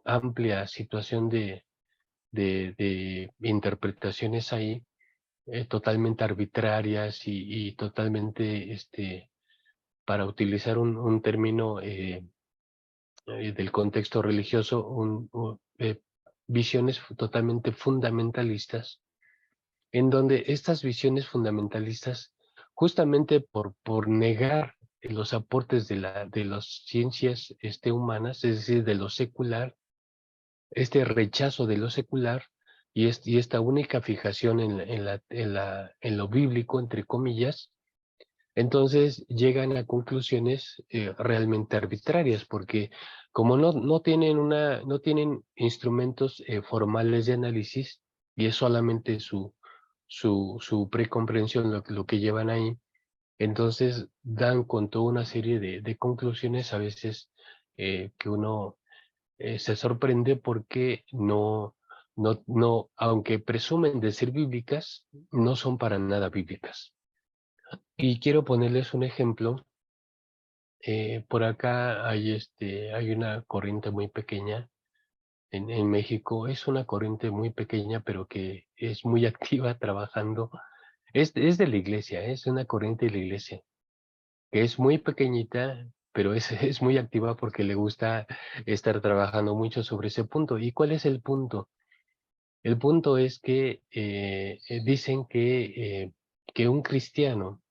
amplia situación de interpretaciones ahí, totalmente arbitrarias y totalmente, para utilizar un término del contexto religioso, visiones totalmente fundamentalistas, en donde estas visiones fundamentalistas, justamente por negar los aportes de las ciencias humanas, es decir, de lo secular, este rechazo de lo secular y esta única fijación en lo bíblico, entre comillas, entonces llegan a conclusiones realmente arbitrarias, porque como no tienen instrumentos formales de análisis, y es solamente su precomprensión lo que llevan ahí, entonces dan con toda una serie de conclusiones a veces que uno se sorprende porque aunque presumen de ser bíblicas, no son para nada bíblicas. Y quiero ponerles un ejemplo. Por acá hay una corriente muy pequeña en México. Es una corriente muy pequeña, pero que es muy activa trabajando. Es de la iglesia, es una corriente de la iglesia, que es muy pequeñita, pero es muy activa porque le gusta estar trabajando mucho sobre ese punto. ¿Y cuál es el punto? El punto es que dicen que un cristiano,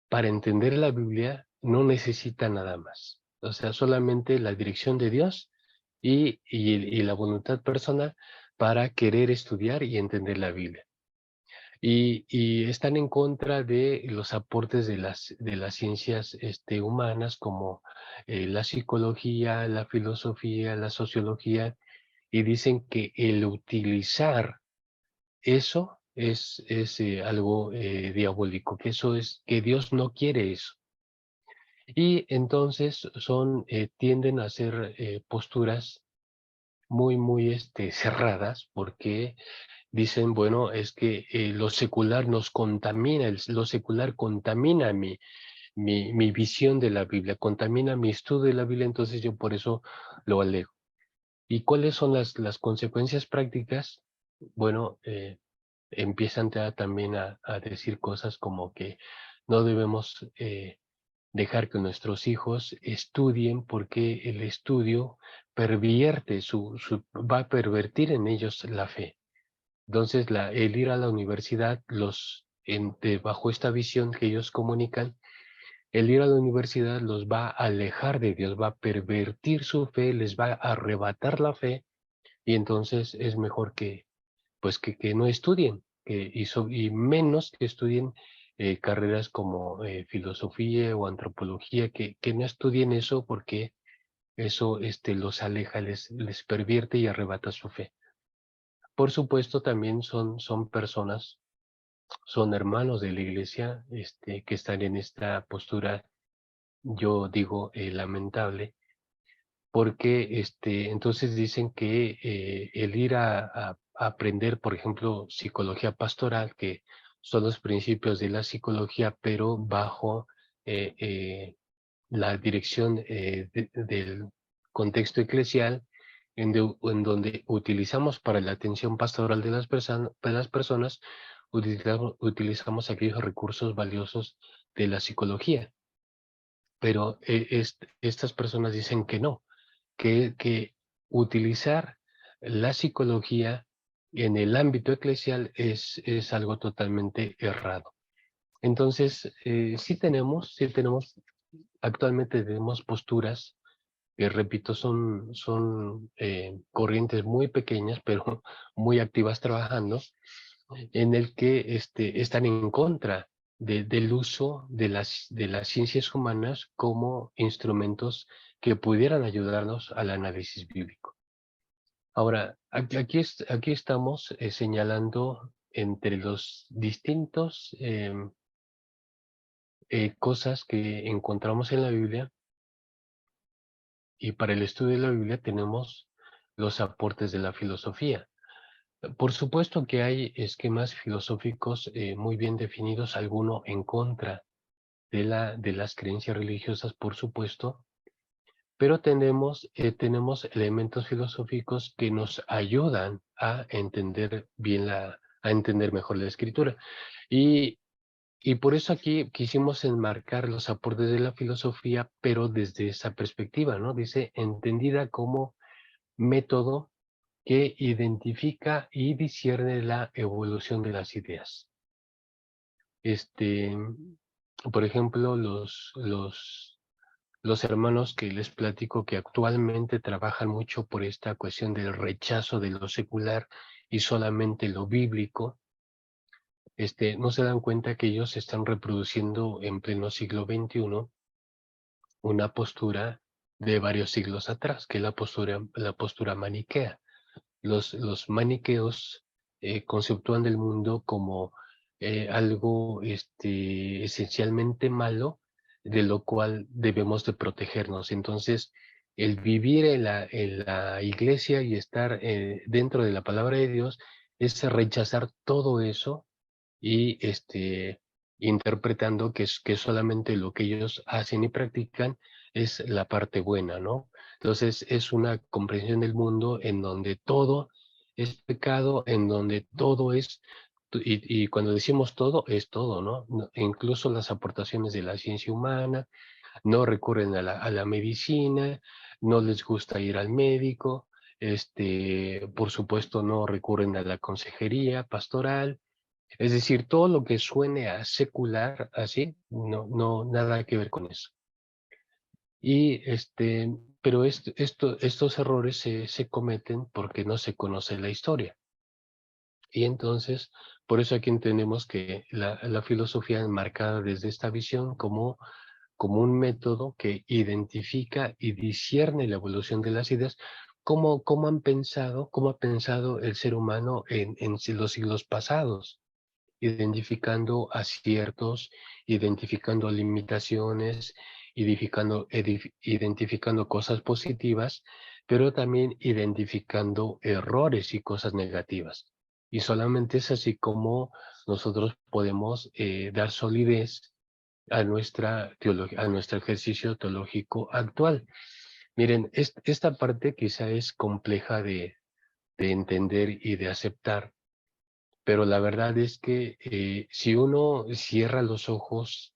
para entender la Biblia, no necesita nada más. O sea, solamente la dirección de Dios y la voluntad personal para querer estudiar y entender la Biblia. Y están en contra de los aportes de las ciencias humanas, como la psicología, la filosofía, la sociología, y dicen que el utilizar eso es algo diabólico, que Dios no quiere eso. Y entonces tienden a ser posturas muy cerradas, porque dicen, bueno, es que lo secular nos contamina, lo secular contamina mi visión de la Biblia, contamina mi estudio de la Biblia, entonces yo por eso lo alejo. ¿Y cuáles son las consecuencias prácticas? Bueno, empiezan también a decir cosas como que no debemos dejar que nuestros hijos estudien, porque el estudio va a pervertir en ellos la fe. Entonces, el ir a la universidad, bajo esta visión que ellos comunican, el ir a la universidad los va a alejar de Dios, va a pervertir su fe, les va a arrebatar la fe, y entonces es mejor que no estudien, y menos que estudien carreras como filosofía o antropología, que no estudien eso, porque eso los aleja, les pervierte y arrebata su fe. Por supuesto, también son personas, son hermanos de la iglesia, que están en esta postura, yo digo, lamentable, porque entonces dicen que el ir a aprender, por ejemplo, psicología pastoral, que son los principios de la psicología, pero bajo eh, eh, la dirección del contexto eclesial, en donde utilizamos para la atención pastoral de las personas, utilizamos aquellos recursos valiosos de la psicología. Pero estas personas dicen que no, que utilizar la psicología en el ámbito eclesial es algo totalmente errado. Entonces, sí tenemos, actualmente tenemos posturas que, repito, son corrientes muy pequeñas, pero muy activas trabajando, en el que están en contra del uso de las ciencias humanas como instrumentos que pudieran ayudarnos al análisis bíblico. Ahora, aquí estamos señalando entre los distintos cosas que encontramos en la Biblia, y para el estudio de la Biblia tenemos los aportes de la filosofía. Por supuesto que hay esquemas filosóficos muy bien definidos, alguno en contra de las creencias religiosas, por supuesto, pero tenemos elementos filosóficos que nos ayudan a entender a entender mejor la escritura. Y, y por eso aquí quisimos enmarcar los aportes de la filosofía, pero desde esa perspectiva, ¿no? Dice, entendida como método que identifica y discierne la evolución de las ideas. Este, por ejemplo, los hermanos que les platico que actualmente trabajan mucho por esta cuestión del rechazo de lo secular y solamente lo bíblico, no se dan cuenta que ellos están reproduciendo en pleno siglo XXI una postura de varios siglos atrás, que es la postura maniquea. Los maniqueos conceptúan del mundo como algo esencialmente malo, de lo cual debemos de protegernos. Entonces, el vivir en la iglesia y estar dentro de la palabra de Dios es rechazar todo eso y interpretando que solamente lo que ellos hacen y practican es la parte buena, ¿no? Entonces es una comprensión del mundo en donde todo es pecado, en donde todo es, y cuando decimos todo, es todo, ¿no? Incluso las aportaciones de la ciencia humana, no recurren a la medicina, no les gusta ir al médico, por supuesto no recurren a la consejería pastoral, es decir, todo lo que suene a secular, así, no, nada que ver con eso. Y pero estos errores se cometen porque no se conoce la historia. Y entonces, por eso aquí entendemos que la filosofía enmarcada desde esta visión como un método que identifica y discierne la evolución de las ideas, cómo ha pensado el ser humano en los siglos pasados, identificando aciertos, identificando limitaciones, identificando cosas positivas, pero también identificando errores y cosas negativas. Y solamente es así como nosotros podemos dar solidez a a nuestro ejercicio teológico actual. Miren, esta parte quizá es compleja de entender y de aceptar, pero la verdad es que si uno cierra los ojos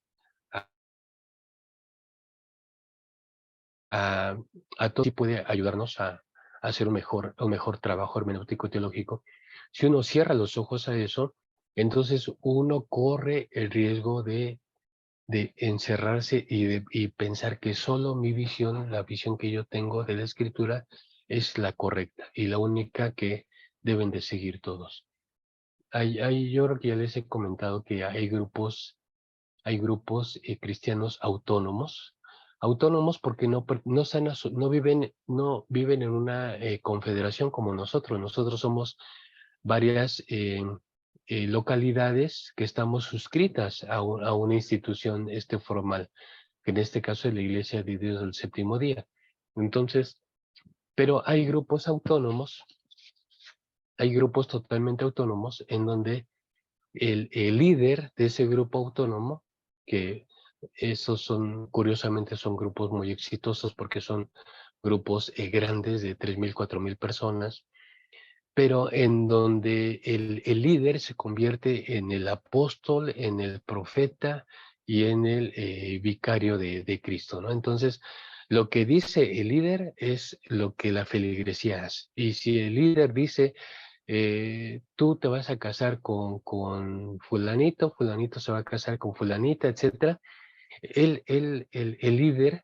a, a, a todo, sí puede ayudarnos a hacer un mejor trabajo hermenéutico teológico. Si uno cierra los ojos a eso, entonces uno corre el riesgo de encerrarse y pensar que solo mi visión, la visión que yo tengo de la escritura, es la correcta y la única que deben de seguir todos. Yo creo que ya les he comentado que hay grupos cristianos autónomos porque no viven en una confederación como nosotros. Nosotros somos varias localidades que estamos suscritas a una institución formal, que en este caso es la Iglesia de Dios del Séptimo Día. Entonces, pero hay grupos totalmente autónomos en donde el líder de ese grupo autónomo, que curiosamente son grupos muy exitosos porque son grupos grandes de 3,000, 4,000 personas, pero en donde el líder se convierte en el apóstol, en el profeta y en el vicario de Cristo, ¿no? Entonces, lo que dice el líder es lo que la feligresía hace. Y si el líder dice, tú te vas a casar con fulanito, fulanito se va a casar con fulanita, etcétera, el líder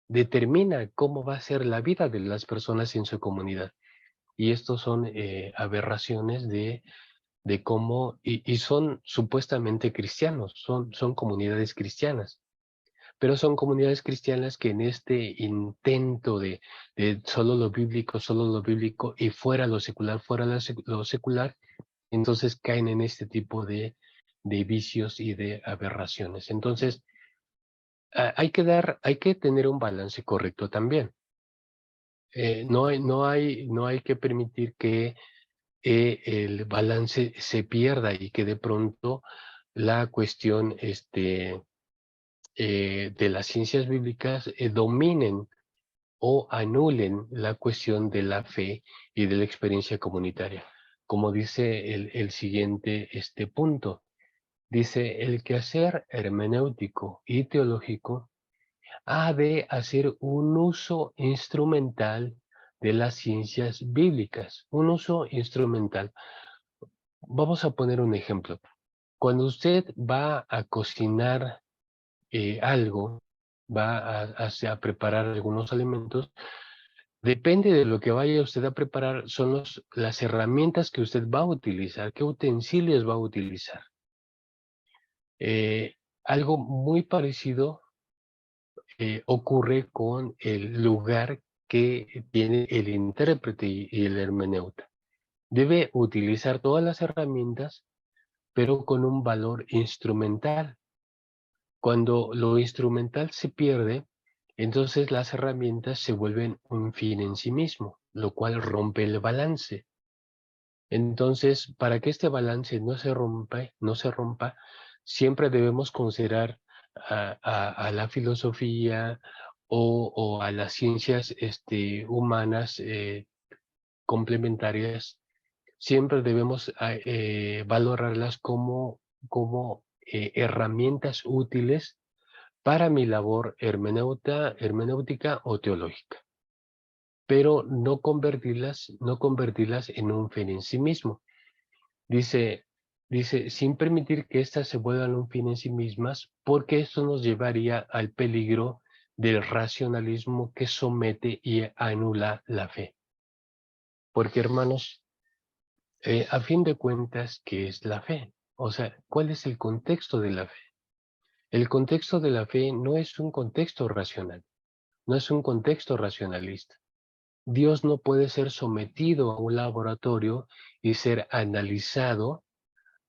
determina cómo va a ser la vida de las personas en su comunidad. Y estos son aberraciones de cómo, y son supuestamente cristianos, son comunidades cristianas, pero son comunidades cristianas que en este intento de solo lo bíblico y fuera lo secular, lo secular, entonces caen en este tipo de vicios y de aberraciones. Entonces, hay que tener un balance correcto también. No hay que permitir que el balance se pierda y que de pronto la cuestión de las ciencias bíblicas dominen o anulen la cuestión de la fe y de la experiencia comunitaria. Como dice el siguiente punto, dice, el quehacer hermenéutico y teológico ha de hacer un uso instrumental de las ciencias bíblicas, un uso instrumental. Vamos a poner un ejemplo. Cuando usted va a cocinar algo, va a preparar algunos alimentos, depende de lo que vaya usted a preparar, son las herramientas que usted va a utilizar, qué utensilios va a utilizar. Eh, Algo muy parecido ocurre con el lugar que tiene el intérprete y el hermeneuta. Debe utilizar todas las herramientas, pero con un valor instrumental. Cuando lo instrumental se pierde, entonces las herramientas se vuelven un fin en sí mismo, lo cual rompe el balance. Entonces, para que este balance no se rompa, siempre debemos considerar a la filosofía o a las ciencias humanas complementarias. Siempre debemos valorarlas como herramientas útiles para mi labor hermenéutica o teológica, pero no convertirlas en un fin en sí mismo. Dice, sin permitir que éstas se vuelvan un fin en sí mismas, porque esto nos llevaría al peligro del racionalismo que somete y anula la fe. Porque, hermanos, a fin de cuentas, ¿qué es la fe? O sea, ¿cuál es el contexto de la fe? El contexto de la fe no es un contexto racional, no es un contexto racionalista. Dios no puede ser sometido a un laboratorio y ser analizado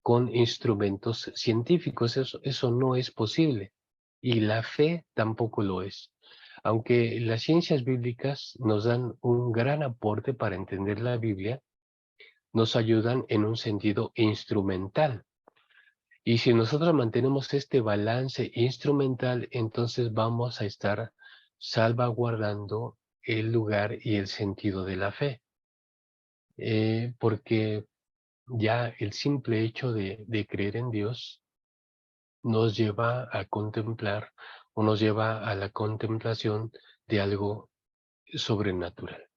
con instrumentos científicos. Eso no es posible. Y la fe tampoco lo es. Aunque las ciencias bíblicas nos dan un gran aporte para entender la Biblia, nos ayudan en un sentido instrumental. Y si nosotros mantenemos este balance instrumental, entonces vamos a estar salvaguardando el lugar y el sentido de la fe. Porque ya el simple hecho de creer en Dios nos lleva a contemplar o nos lleva a la contemplación de algo sobrenatural.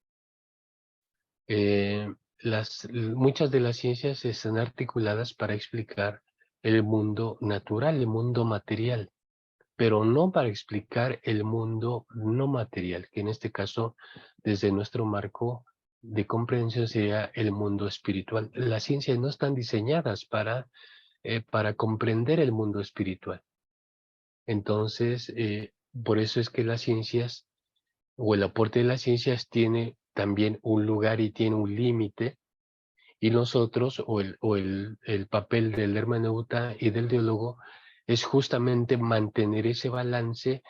Muchas de las ciencias están articuladas para explicar el mundo natural, el mundo material, pero no para explicar el mundo no material, que en este caso, desde nuestro marco de comprensión, sería el mundo espiritual. Las ciencias no están diseñadas para comprender el mundo espiritual. Entonces, por eso es que las ciencias o el aporte de las ciencias tiene también un lugar y tiene un límite, y nosotros, o el papel del hermeneuta y del teólogo, es justamente mantener ese balance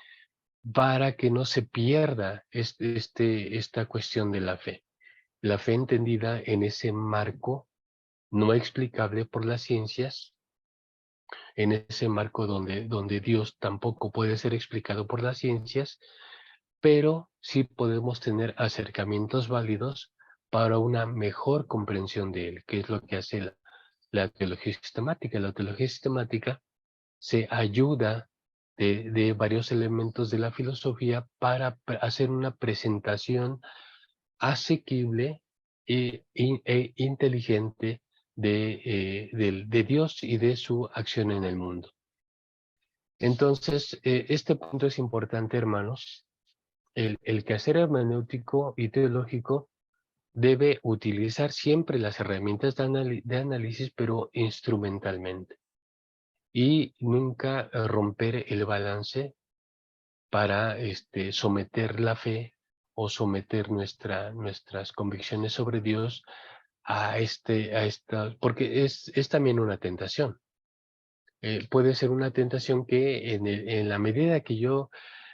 para que no se pierda esta cuestión de la fe. La fe entendida en ese marco no explicable por las ciencias, en ese marco donde Dios tampoco puede ser explicado por las ciencias, pero sí podemos tener acercamientos válidos para una mejor comprensión de él, que es lo que hace la teología sistemática. La teología sistemática se ayuda de varios elementos de la filosofía para hacer una presentación asequible e inteligente de Dios y de su acción en el mundo. Entonces, este punto es importante, hermanos. El quehacer hermenéutico y teológico debe utilizar siempre las herramientas de análisis, pero instrumentalmente. Y nunca romper el balance para someter la fe o someter nuestras convicciones sobre Dios porque es también una tentación. Puede ser una tentación que en la medida que yo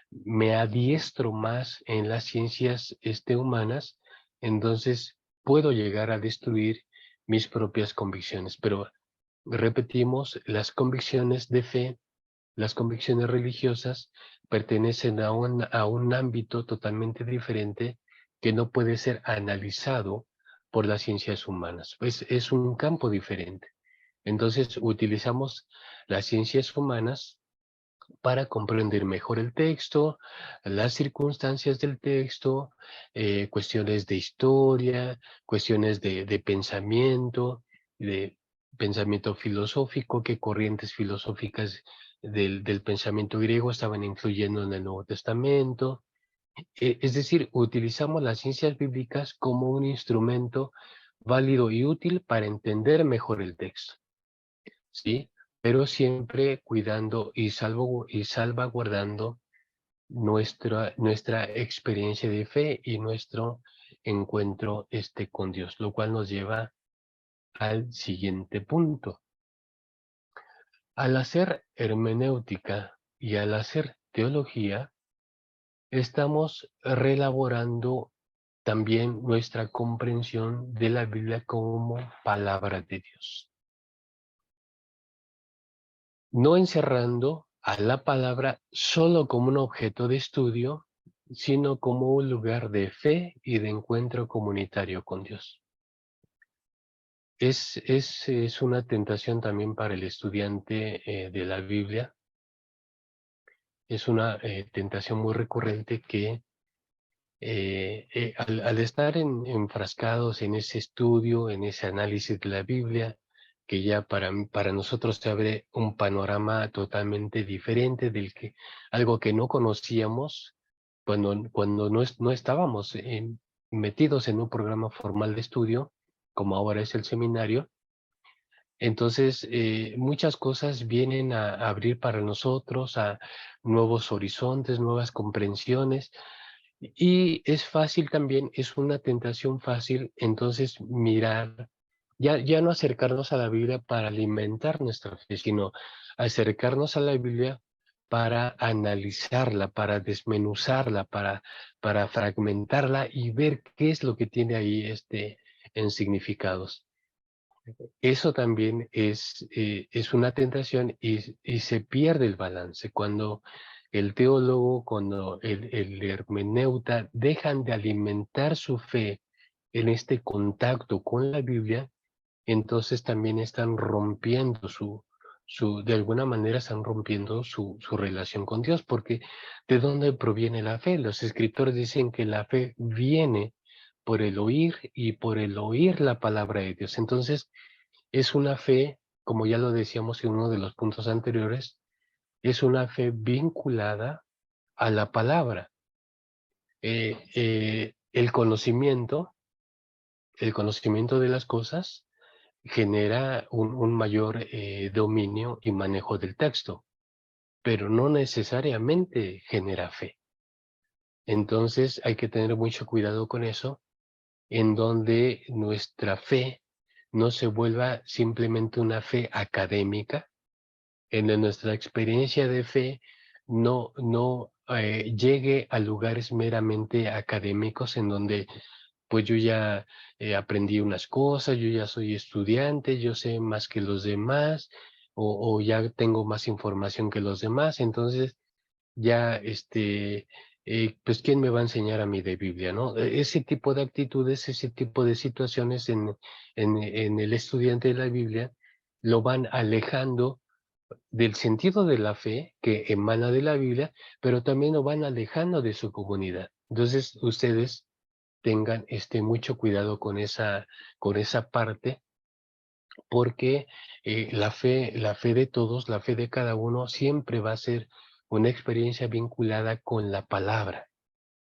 me adiestro más en las ciencias humanas, entonces puedo llegar a destruir mis propias convicciones. Pero repetimos, las convicciones de fe Las convicciones religiosas pertenecen a un ámbito totalmente diferente que no puede ser analizado por las ciencias humanas. Pues es un campo diferente. Entonces utilizamos las ciencias humanas para comprender mejor el texto, las circunstancias del texto, cuestiones de historia, cuestiones de pensamiento filosófico, qué corrientes filosóficas del pensamiento griego estaban influyendo en el Nuevo Testamento. Es decir, utilizamos las ciencias bíblicas como un instrumento válido y útil para entender mejor el texto. ¿Sí? Pero siempre cuidando y salvaguardando nuestra experiencia de fe y nuestro encuentro con Dios, lo cual nos lleva al siguiente punto. Al hacer hermenéutica y al hacer teología, estamos reelaborando también nuestra comprensión de la Biblia como palabra de Dios. No encerrando a la palabra solo como un objeto de estudio, sino como un lugar de fe y de encuentro comunitario con Dios. Es una tentación también para el estudiante de la Biblia, es una tentación muy recurrente que al estar enfrascados en ese estudio, en ese análisis de la Biblia, que ya para nosotros se abre un panorama totalmente diferente algo que no conocíamos cuando no estábamos metidos en un programa formal de estudio, como ahora es el seminario. Entonces, muchas cosas vienen a abrir para nosotros, a nuevos horizontes, nuevas comprensiones, y es fácil también, es una tentación fácil, entonces mirar, ya no acercarnos a la Biblia para alimentar nuestra fe, sino acercarnos a la Biblia para analizarla, para desmenuzarla, para fragmentarla y ver qué es lo que tiene ahí en significados. Eso también es una tentación y se pierde el balance cuando el teólogo, cuando el hermeneuta dejan de alimentar su fe en este contacto con la Biblia, entonces también están rompiendo de alguna manera están rompiendo su relación con Dios, porque ¿de dónde proviene la fe? Los escritores dicen que la fe viene por el oír y por el oír la palabra de Dios. Entonces, es una fe, como ya lo decíamos en uno de los puntos anteriores, es una fe vinculada a la palabra. El conocimiento de las cosas genera un mayor dominio y manejo del texto, pero no necesariamente genera fe. Entonces hay que tener mucho cuidado con eso, en donde nuestra fe no se vuelva simplemente una fe académica, en nuestra experiencia de fe no llegue a lugares meramente académicos en donde pues yo ya aprendí unas cosas, yo ya soy estudiante, yo sé más que los demás o ya tengo más información que los demás, entonces ya pues quién me va a enseñar a mí de Biblia, ¿no? Ese tipo de actitudes, ese tipo de situaciones en el estudiante de la Biblia lo van alejando del sentido de la fe que emana de la Biblia, pero también lo van alejando de su comunidad. Entonces, ustedes tengan mucho cuidado con esa parte, porque la fe de todos, la fe de cada uno, siempre va a ser una experiencia vinculada con la palabra,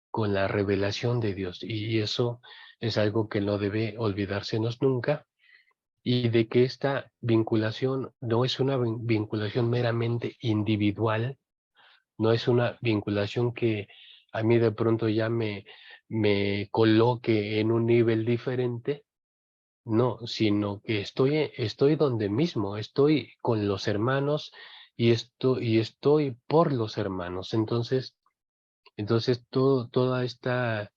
con la revelación de Dios. Y eso es algo que no debe olvidársenos nunca, y de que esta vinculación no es una vinculación meramente individual, no es una vinculación que a mí de pronto ya me coloque en un nivel diferente, no, sino que estoy donde mismo, estoy con los hermanos y estoy por los hermanos. Entonces toda esta,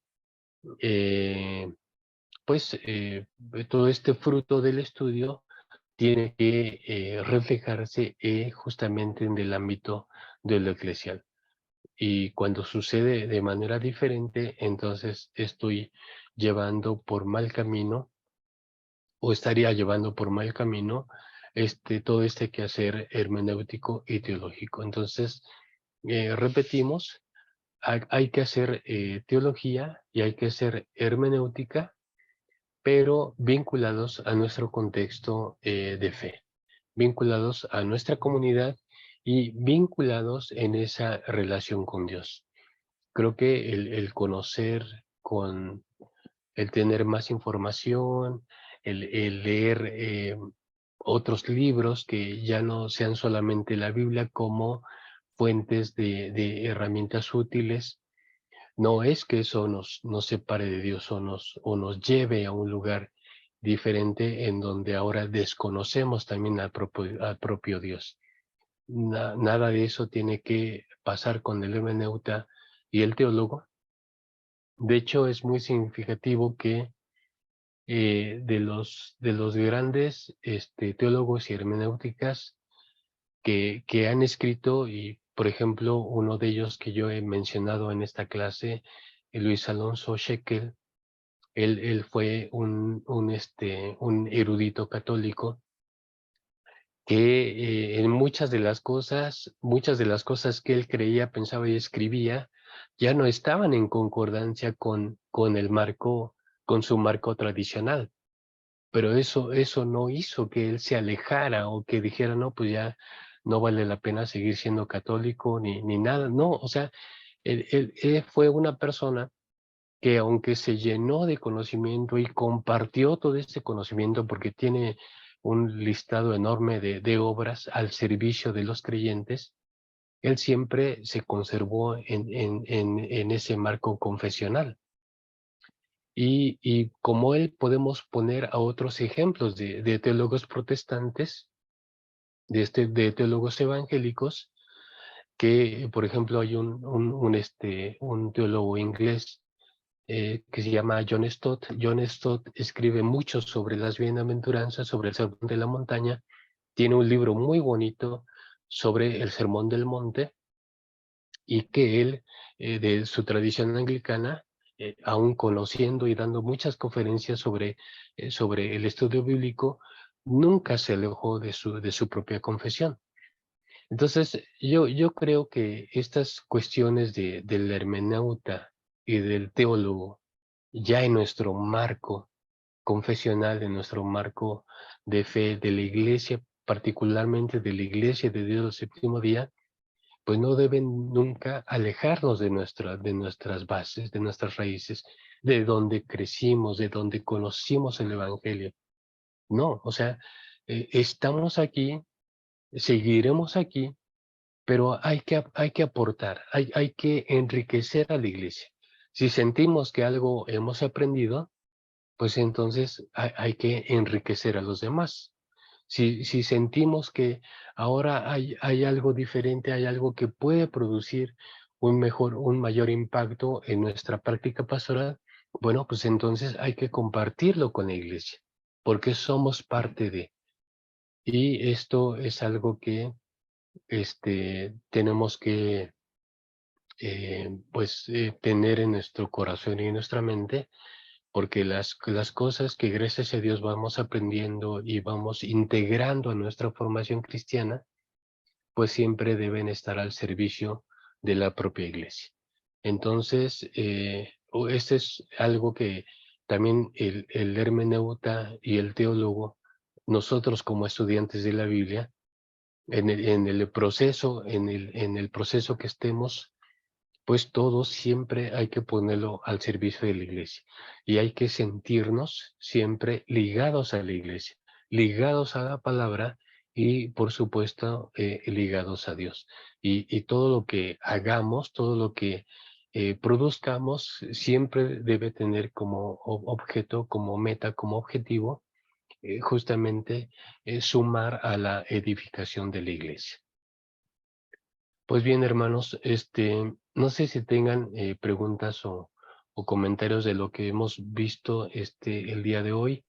eh, pues, todo este fruto del estudio tiene que reflejarse justamente en el ámbito de lo eclesial. Y cuando sucede de manera diferente, entonces estoy llevando por mal camino o estaría llevando por mal camino todo este quehacer hermenéutico y teológico. Entonces, repetimos, hay que hacer teología y hay que hacer hermenéutica, pero vinculados a nuestro contexto de fe, vinculados a nuestra comunidad y vinculados en esa relación con Dios. Creo que el conocer con el tener más información, el leer otros libros que ya no sean solamente la Biblia como fuentes de herramientas útiles. No es que eso nos separe de Dios o nos lleve a un lugar diferente en donde ahora desconocemos también al propio Dios. Nada de eso tiene que pasar con el hermeneuta y el teólogo. De hecho, es muy significativo que de los grandes teólogos y hermenéuticas que han escrito, y por ejemplo, uno de ellos que yo he mencionado en esta clase, Luis Alonso Shekel, él fue un erudito católico que en muchas de las cosas que él creía, pensaba y escribía, ya no estaban en concordancia con el marco, con su marco tradicional. Pero eso no hizo que él se alejara o que dijera, no, pues ya no vale la pena seguir siendo católico ni nada. No, o sea, él fue una persona que aunque se llenó de conocimiento y compartió todo este conocimiento porque tiene un listado enorme de obras al servicio de los creyentes, él siempre se conservó en ese marco confesional. Y como él podemos poner a otros ejemplos de teólogos protestantes, de teólogos evangélicos, que por ejemplo hay un teólogo inglés que se llama John Stott. John Stott escribe mucho sobre las bienaventuranzas, sobre el Sermón de la Montaña. Tiene un libro muy bonito sobre el Sermón del Monte, y que él, de su tradición anglicana, aún conociendo y dando muchas conferencias sobre el estudio bíblico, nunca se alejó de su propia confesión. Entonces, yo creo que estas cuestiones del hermeneuta y del teólogo, ya en nuestro marco confesional, en nuestro marco de fe de la iglesia, particularmente de la iglesia de Dios del séptimo día, pues no deben nunca alejarnos de nuestras bases, de nuestras raíces, de donde crecimos, de donde conocimos el Evangelio. No, o sea, estamos aquí, seguiremos aquí, pero hay que aportar, hay que enriquecer a la iglesia. Si sentimos que algo hemos aprendido, pues entonces hay que enriquecer a los demás. Si sentimos que ahora hay algo diferente, hay algo que puede producir un mayor impacto en nuestra práctica pastoral, bueno, pues entonces hay que compartirlo con la iglesia, porque somos parte de. Y esto es algo que tenemos que tener en nuestro corazón y en nuestra mente, porque las cosas que gracias a Dios vamos aprendiendo y vamos integrando a nuestra formación cristiana, pues siempre deben estar al servicio de la propia iglesia. Entonces, este es algo que también el hermeneuta y el teólogo, nosotros como estudiantes de la Biblia, en el proceso, en el proceso que estemos, pues todo siempre hay que ponerlo al servicio de la iglesia. Y hay que sentirnos siempre ligados a la iglesia, ligados a la palabra y, por supuesto, ligados a Dios. Y todo lo que hagamos, todo lo que produzcamos, siempre debe tener como objeto, como meta, como objetivo, justamente sumar a la edificación de la iglesia. Pues bien, hermanos, no sé si tengan preguntas o comentarios de lo que hemos visto el día de hoy.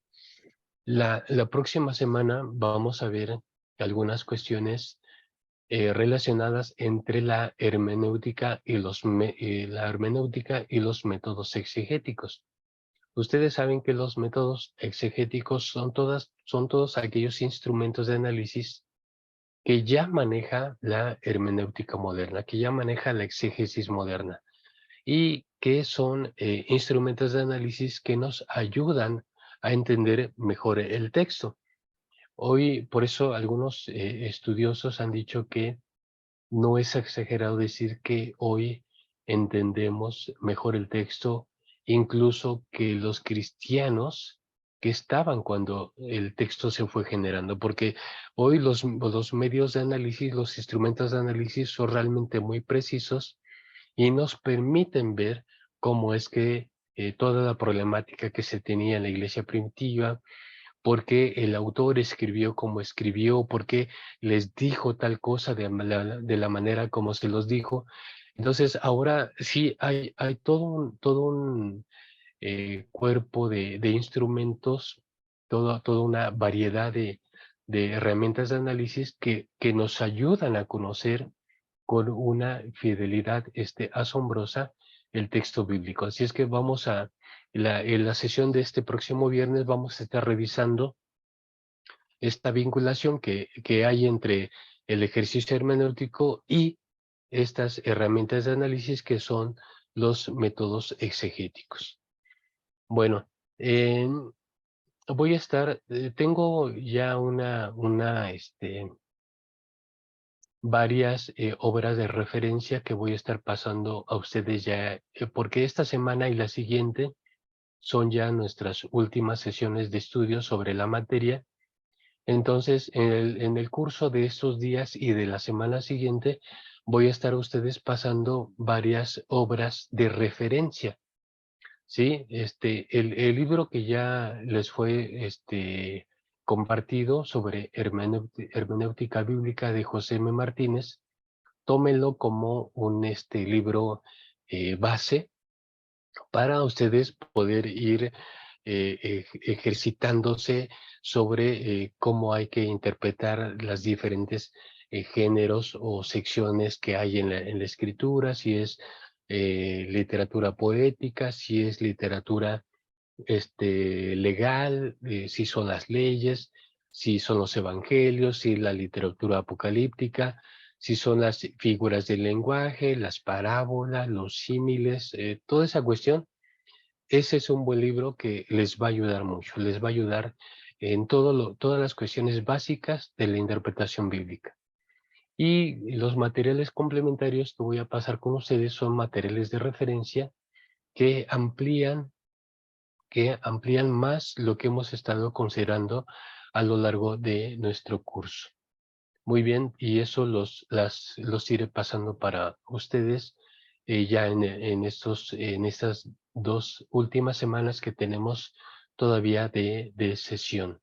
La próxima semana vamos a ver algunas cuestiones relacionadas entre la hermenéutica y los métodos exegéticos. Ustedes saben que los métodos exegéticos son todos aquellos instrumentos de análisis que ya maneja la hermenéutica moderna, que ya maneja la exégesis moderna y que son instrumentos de análisis que nos ayudan a entender mejor el texto. Hoy, por eso, algunos estudiosos han dicho que no es exagerado decir que hoy entendemos mejor el texto, incluso que los cristianos que estaban cuando el texto se fue generando, porque hoy los medios de análisis, los instrumentos de análisis son realmente muy precisos y nos permiten ver cómo es que toda la problemática que se tenía en la iglesia primitiva, por qué el autor escribió como escribió, por qué les dijo tal cosa de la manera como se los dijo. Entonces, ahora sí hay todo un cuerpo de instrumentos, toda una variedad de herramientas de análisis que nos ayudan a conocer con una fidelidad asombrosa el texto bíblico. Así es que en la sesión de este próximo viernes vamos a estar revisando esta vinculación que hay entre el ejercicio hermenéutico y estas herramientas de análisis que son los métodos exegéticos. Bueno, tengo ya varias obras de referencia que voy a estar pasando a ustedes ya, porque esta semana y la siguiente son ya nuestras últimas sesiones de estudio sobre la materia. Entonces, en el curso de estos días y de la semana siguiente, voy a estar a ustedes pasando varias obras de referencia, ¿sí? El libro que ya les fue compartido sobre hermenéutica bíblica de José M. Martínez, tómenlo como un libro base para ustedes poder ir ejercitándose sobre cómo hay que interpretar las diferentes géneros o secciones que hay en la escritura, si es literatura poética, si es literatura legal, si son las leyes, si son los evangelios, si la literatura apocalíptica, si son las figuras del lenguaje, las parábolas, los símiles, toda esa cuestión. Ese es un buen libro que les va a ayudar mucho, les va a ayudar en todas las cuestiones básicas de la interpretación bíblica. Y los materiales complementarios que voy a pasar con ustedes son materiales de referencia que amplían más lo que hemos estado considerando a lo largo de nuestro curso. Muy bien, y eso los iré pasando para ustedes ya en estas 2 últimas semanas que tenemos todavía de sesión.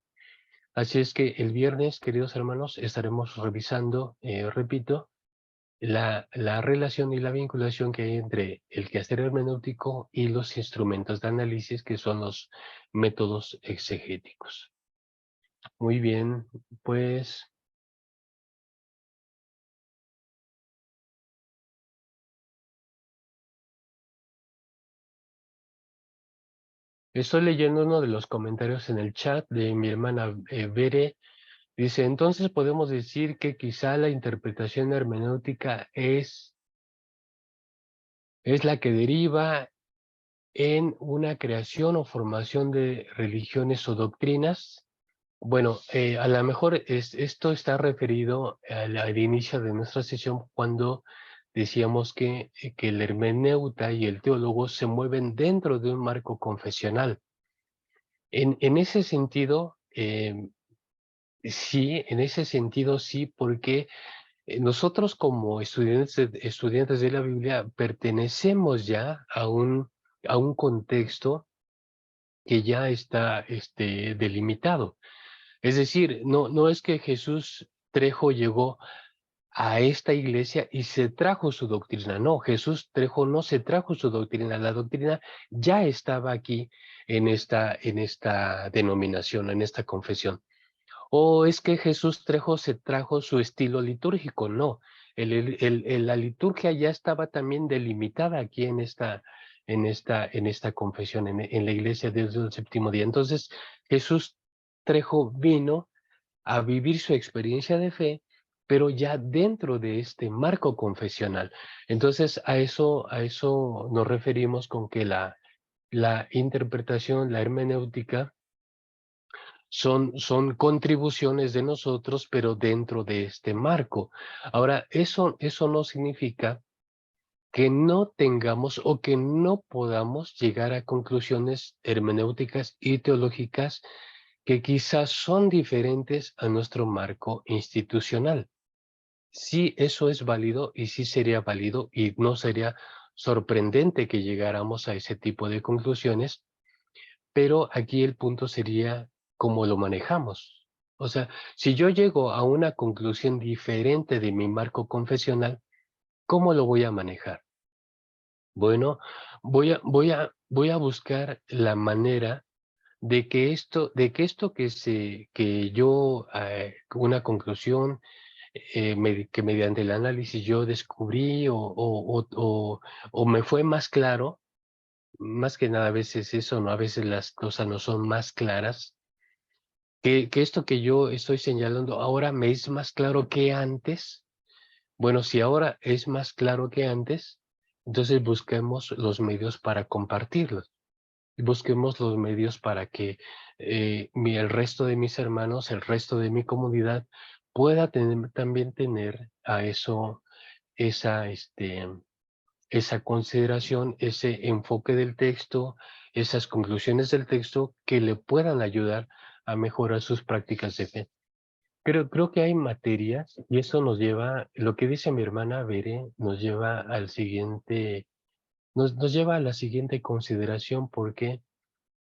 Así es que el viernes, queridos hermanos, estaremos revisando, repito, la relación y la vinculación que hay entre el quehacer hermenéutico y los instrumentos de análisis que son los métodos exegéticos. Muy bien, pues estoy leyendo uno de los comentarios en el chat de mi hermana Bere. Dice, entonces podemos decir que quizá la interpretación hermenéutica es la que deriva en una creación o formación de religiones o doctrinas. Bueno, a lo mejor esto está referido al inicio de nuestra sesión cuando decíamos que el hermeneuta y el teólogo se mueven dentro de un marco confesional. En ese sentido, sí, en ese sentido sí, porque nosotros como estudiantes de la Biblia pertenecemos ya a un contexto que ya está delimitado. Es decir, no es que Jesús Trejo llegó a esta iglesia y se trajo su doctrina. No, no se trajo su doctrina. La doctrina ya estaba aquí en esta denominación, en esta confesión. O es que se trajo su estilo litúrgico. No, la liturgia ya estaba también delimitada aquí en esta confesión, en la iglesia desde el séptimo día. Entonces, Jesús vino a vivir su experiencia de fe, pero ya dentro de este marco confesional. Entonces, a eso nos referimos con que la interpretación, la hermenéutica, son contribuciones de nosotros, pero dentro de este marco. Ahora, eso no significa que no tengamos o que no podamos llegar a conclusiones hermenéuticas y teológicas que quizás son diferentes a nuestro marco institucional. Sí, eso es válido y sí sería válido y no sería sorprendente que llegáramos a ese tipo de conclusiones, pero aquí el punto sería cómo lo manejamos. O sea, si yo llego a una conclusión diferente de mi marco confesional, ¿cómo lo voy a manejar? Bueno, voy a buscar la manera que yo, una conclusión, que mediante el análisis yo descubrí o me fue más claro, más que nada a veces eso, ¿no? A veces las cosas no son más claras, que esto que yo estoy señalando ahora me es más claro que antes. Bueno, si ahora es más claro que antes, entonces busquemos los medios para compartirlos. Busquemos los medios para que el resto de mis hermanos, el resto de mi comunidad pueda también tener a eso, esa, esa consideración, ese enfoque del texto, esas conclusiones del texto que le puedan ayudar a mejorar sus prácticas de fe. Creo que hay materias, y eso nos lleva, lo que dice mi hermana Bere, nos lleva nos lleva a la siguiente consideración, porque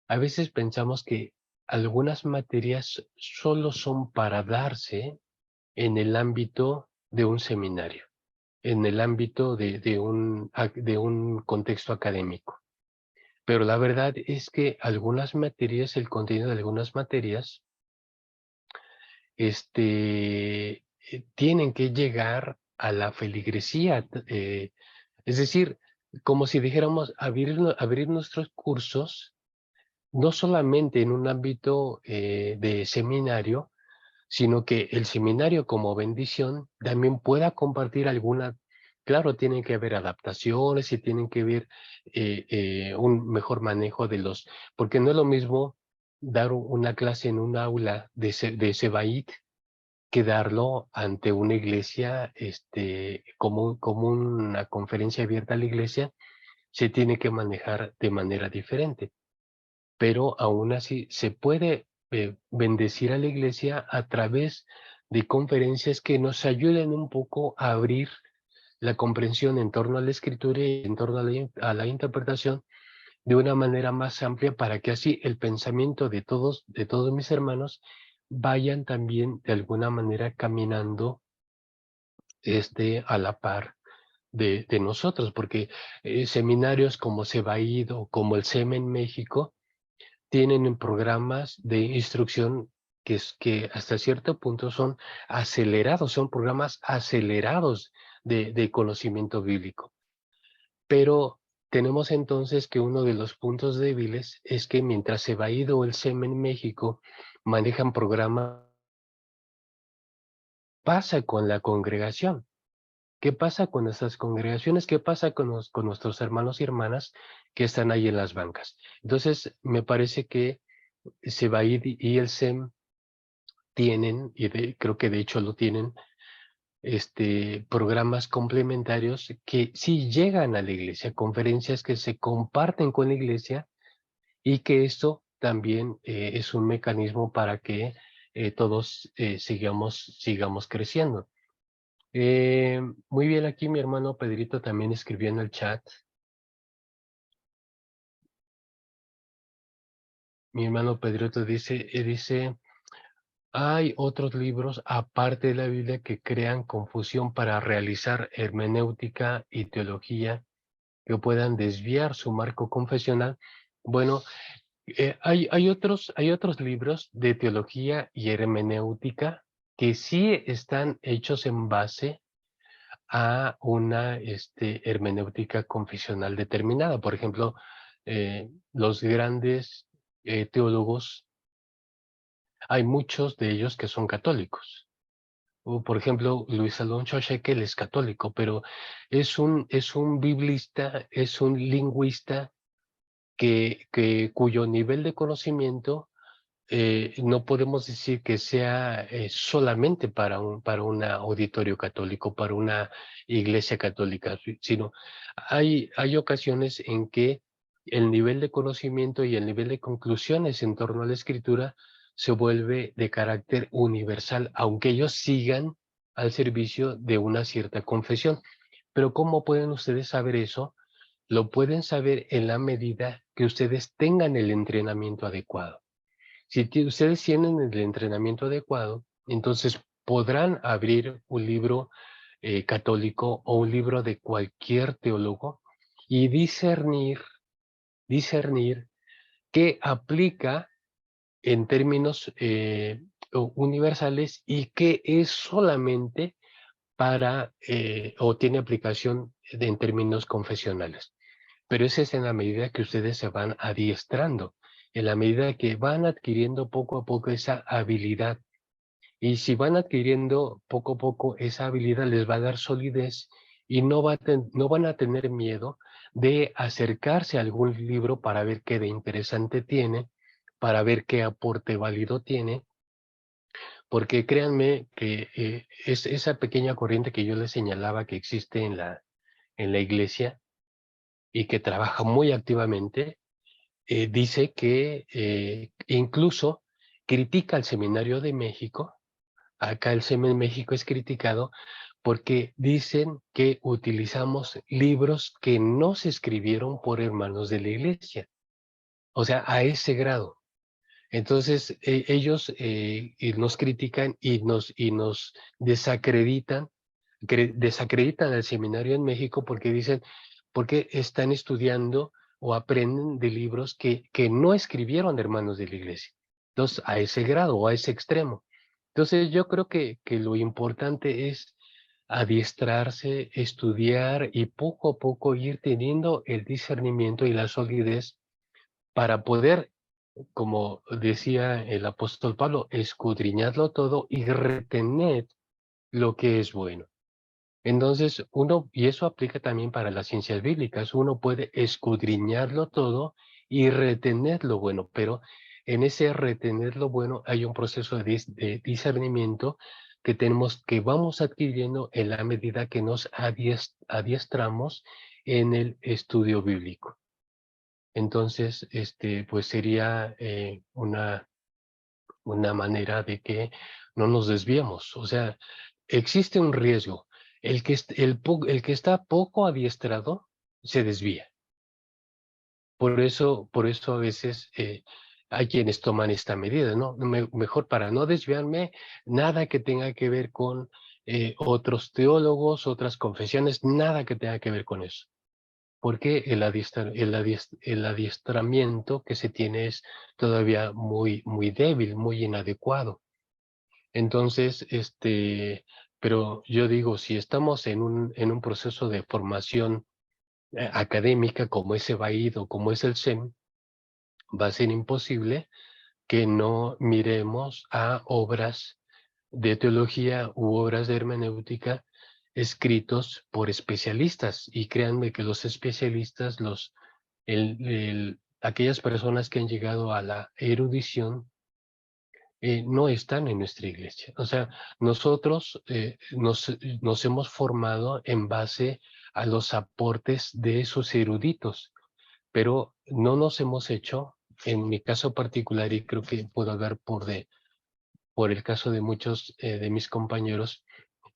a veces pensamos que algunas materias solo son para darse en el ámbito de un seminario, en el ámbito de un contexto académico. Pero la verdad es que algunas materias, el contenido de algunas materias, tienen que llegar a la feligresía. Es decir, como si dijéramos abrir nuestros cursos no solamente en un ámbito de seminario, sino que el seminario como bendición también pueda compartir claro, tienen que haber adaptaciones y tienen que haber un mejor manejo porque no es lo mismo dar una clase en un aula de Sebaid que darlo ante una iglesia, como una conferencia abierta a la iglesia, se tiene que manejar de manera diferente, pero aún así se puede bendecir a la iglesia a través de conferencias que nos ayuden un poco a abrir la comprensión en torno a la escritura y en torno a la interpretación de una manera más amplia para que así el pensamiento de todos mis hermanos vayan también de alguna manera caminando a la par de nosotros, porque seminarios como Sebaid o como el SEM en México tienen programas de instrucción que hasta cierto punto son acelerados, son programas acelerados de conocimiento bíblico. Pero tenemos entonces que uno de los puntos débiles es que mientras se va a ir o el SEM en México manejan programas, pasa con la congregación. ¿Qué pasa con nuestras congregaciones? ¿Qué pasa con nuestros hermanos y hermanas que están ahí en las bancas? Entonces, me parece que Sebaid y el SEM tienen, creo que de hecho lo tienen, programas complementarios que sí llegan a la iglesia, conferencias que se comparten con la iglesia y que esto también es un mecanismo para que todos sigamos creciendo. Muy bien, aquí mi hermano Pedrito también escribió en el chat. Mi hermano Pedrito dice, Hay otros libros, aparte de la Biblia, que crean confusión para realizar hermenéutica y teología que puedan desviar su marco confesional. Bueno, hay otros libros de teología y hermenéutica que sí están hechos en base a una hermenéutica confesional determinada. Por ejemplo, los grandes teólogos, hay muchos de ellos que son católicos. O, por ejemplo, Luis Alonso Schekel es católico, pero es un biblista, es un lingüista cuyo nivel de conocimiento no podemos decir que sea solamente para un auditorio católico, para una iglesia católica, sino hay ocasiones en que el nivel de conocimiento y el nivel de conclusiones en torno a la escritura se vuelve de carácter universal, aunque ellos sigan al servicio de una cierta confesión. Pero ¿cómo pueden ustedes saber eso? Lo pueden saber en la medida que ustedes tengan el entrenamiento adecuado. Si ustedes tienen el entrenamiento adecuado, entonces podrán abrir un libro católico o un libro de cualquier teólogo y discernir qué aplica en términos universales y qué es solamente o tiene aplicación en términos confesionales. Pero esa es en la medida que ustedes se van adiestrando, en la medida que van adquiriendo poco a poco esa habilidad. Y si van adquiriendo poco a poco esa habilidad, les va a dar solidez y no van a tener miedo de acercarse a algún libro para ver qué de interesante tiene, para ver qué aporte válido tiene, porque créanme que es esa pequeña corriente que yo les señalaba que existe en la iglesia y que trabaja muy activamente, dice que incluso critica al Seminario de México. Acá el Seminario de México es criticado porque dicen que utilizamos libros que no se escribieron por hermanos de la iglesia. O sea, a ese grado. Entonces, ellos nos critican y nos desacreditan, desacreditan al seminario en México porque dicen, porque están estudiando o aprenden de libros que no escribieron hermanos de la iglesia. Entonces, a ese grado o a ese extremo. Entonces, yo creo que lo importante es adiestrarse, estudiar y poco a poco ir teniendo el discernimiento y la solidez para poder, como decía el apóstol Pablo, escudriñarlo todo y retener lo que es bueno. Entonces, y eso aplica también para las ciencias bíblicas, uno puede escudriñarlo todo y retener lo bueno, pero en ese retener lo bueno hay un proceso de discernimiento que vamos adquiriendo en la medida que nos adiestramos en el estudio bíblico. Entonces, pues sería una manera de que no nos desviemos. O sea, existe un riesgo. El que está poco adiestrado se desvía. Por eso a veces hay quienes toman esta medida, ¿no? Mejor para no desviarme, nada que tenga que ver con otros teólogos, otras confesiones, nada que tenga que ver con eso. Porque el adiestramiento que se tiene es todavía muy débil, muy inadecuado. Entonces, pero yo digo, si estamos en un proceso de formación académica como ese BAID o como es el SEM, va a ser imposible que no miremos a obras de teología u obras de hermenéutica escritos por especialistas. Y créanme que los especialistas, aquellas personas que han llegado a la erudición, no están en nuestra iglesia. O sea, nosotros nos hemos formado en base a los aportes de esos eruditos, pero no nos hemos hecho, en mi caso particular, y creo que puedo hablar por el caso de muchos de mis compañeros,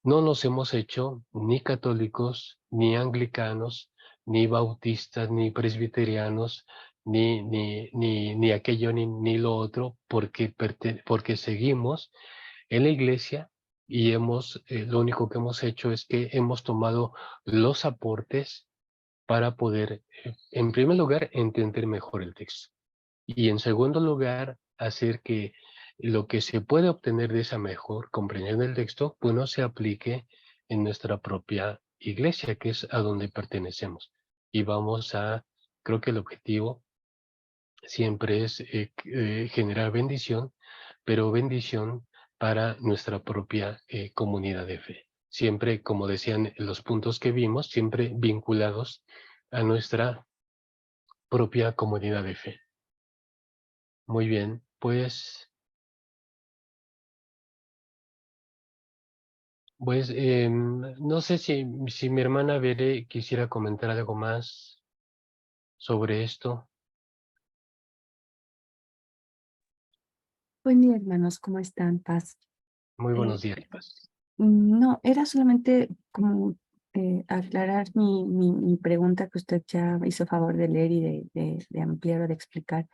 no nos hemos hecho ni católicos, ni anglicanos, ni bautistas, ni presbiterianos, ni aquello, ni lo otro, porque seguimos en la iglesia y lo único que hemos hecho es que hemos tomado los aportes para poder, en primer lugar, entender mejor el texto. Y en segundo lugar, hacer que lo que se puede obtener de esa mejor comprensión del texto, pues no se aplique en nuestra propia iglesia, que es a donde pertenecemos. Y creo que el objetivo siempre es generar bendición, pero bendición para nuestra propia comunidad de fe. Siempre, como decían los puntos que vimos, siempre vinculados a nuestra propia comunidad de fe. Muy bien, no sé si mi hermana Bere quisiera comentar algo más sobre esto. Buen día, hermanos, ¿cómo están? Paz. Muy Eh, buenos días, Paz. no, era solamente como aclarar mi pregunta que usted ya hizo favor de leer y de ampliar o de explicar,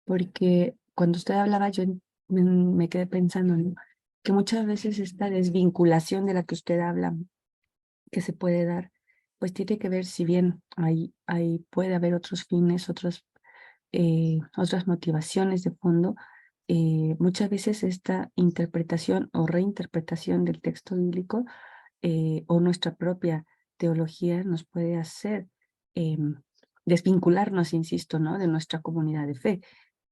porque cuando usted hablaba yo me quedé pensando, ¿no? Que muchas veces esta desvinculación de la que usted habla, que se puede dar, pues tiene que ver, si bien puede haber otros fines, otras motivaciones de fondo, muchas veces esta interpretación o reinterpretación del texto bíblico o nuestra propia teología nos puede hacer desvincularnos, insisto, ¿no? De nuestra comunidad de fe.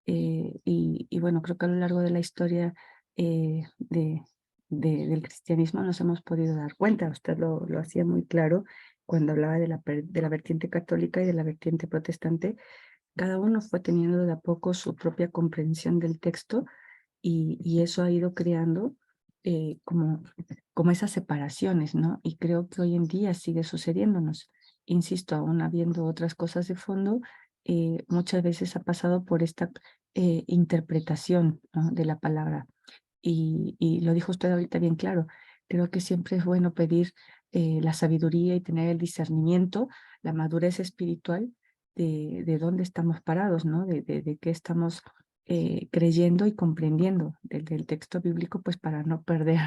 Y bueno, creo que a lo largo de la historia del cristianismo nos hemos podido dar cuenta. Usted lo hacía muy claro cuando hablaba de la vertiente católica y de la vertiente protestante. Cada uno fue teniendo de a poco su propia comprensión del texto y eso ha ido creando como esas separaciones, ¿no? Y creo que hoy en día sigue sucediéndonos. Insisto, aún habiendo otras cosas de fondo, muchas veces ha pasado por esta interpretación, ¿no? De la palabra. Y lo dijo usted ahorita bien claro. Creo que siempre es bueno pedir la sabiduría y tener el discernimiento, la madurez espiritual de dónde estamos parados, ¿no? De qué estamos creyendo y comprendiendo del texto bíblico, pues para no perder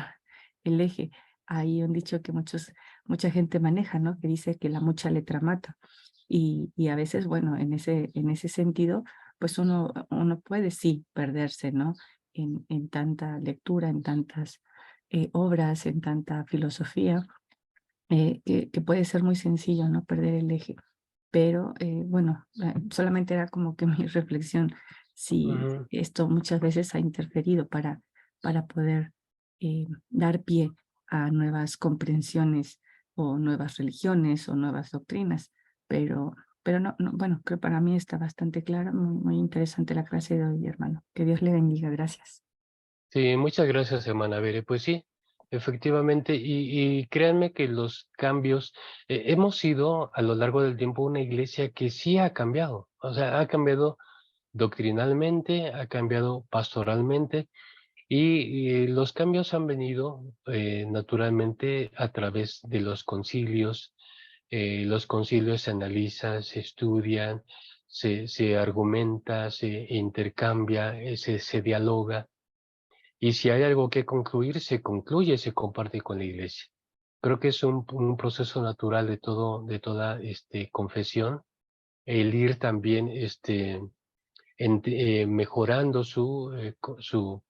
el eje. Hay un dicho que mucha gente maneja, ¿no? Que dice que la mucha letra mata. Y a veces, bueno, en ese sentido, pues uno puede sí perderse, ¿no? En tanta lectura, en tantas obras, en tanta filosofía, que puede ser muy sencillo, ¿no? Perder el eje. Pero bueno, solamente era como que mi reflexión, si Ujú. esto muchas veces ha interferido para poder dar pie a nuevas comprensiones o nuevas religiones o nuevas doctrinas. Pero no, bueno, creo que para mí está bastante clara, muy interesante la clase de hoy, hermano. Que Dios le bendiga, gracias. Sí, muchas gracias, hermana Bere. Pues sí, efectivamente, y créanme que los cambios, hemos sido a lo largo del tiempo una iglesia que sí ha cambiado, o sea, ha cambiado doctrinalmente, ha cambiado pastoralmente, y los cambios han venido naturalmente a través de los concilios. Los concilios se analizan, se estudian, se argumenta, se intercambia, se dialoga. Y si hay algo que concluir, se concluye, se comparte con la iglesia. Creo que es un proceso natural de toda confesión, el ir también mejorando su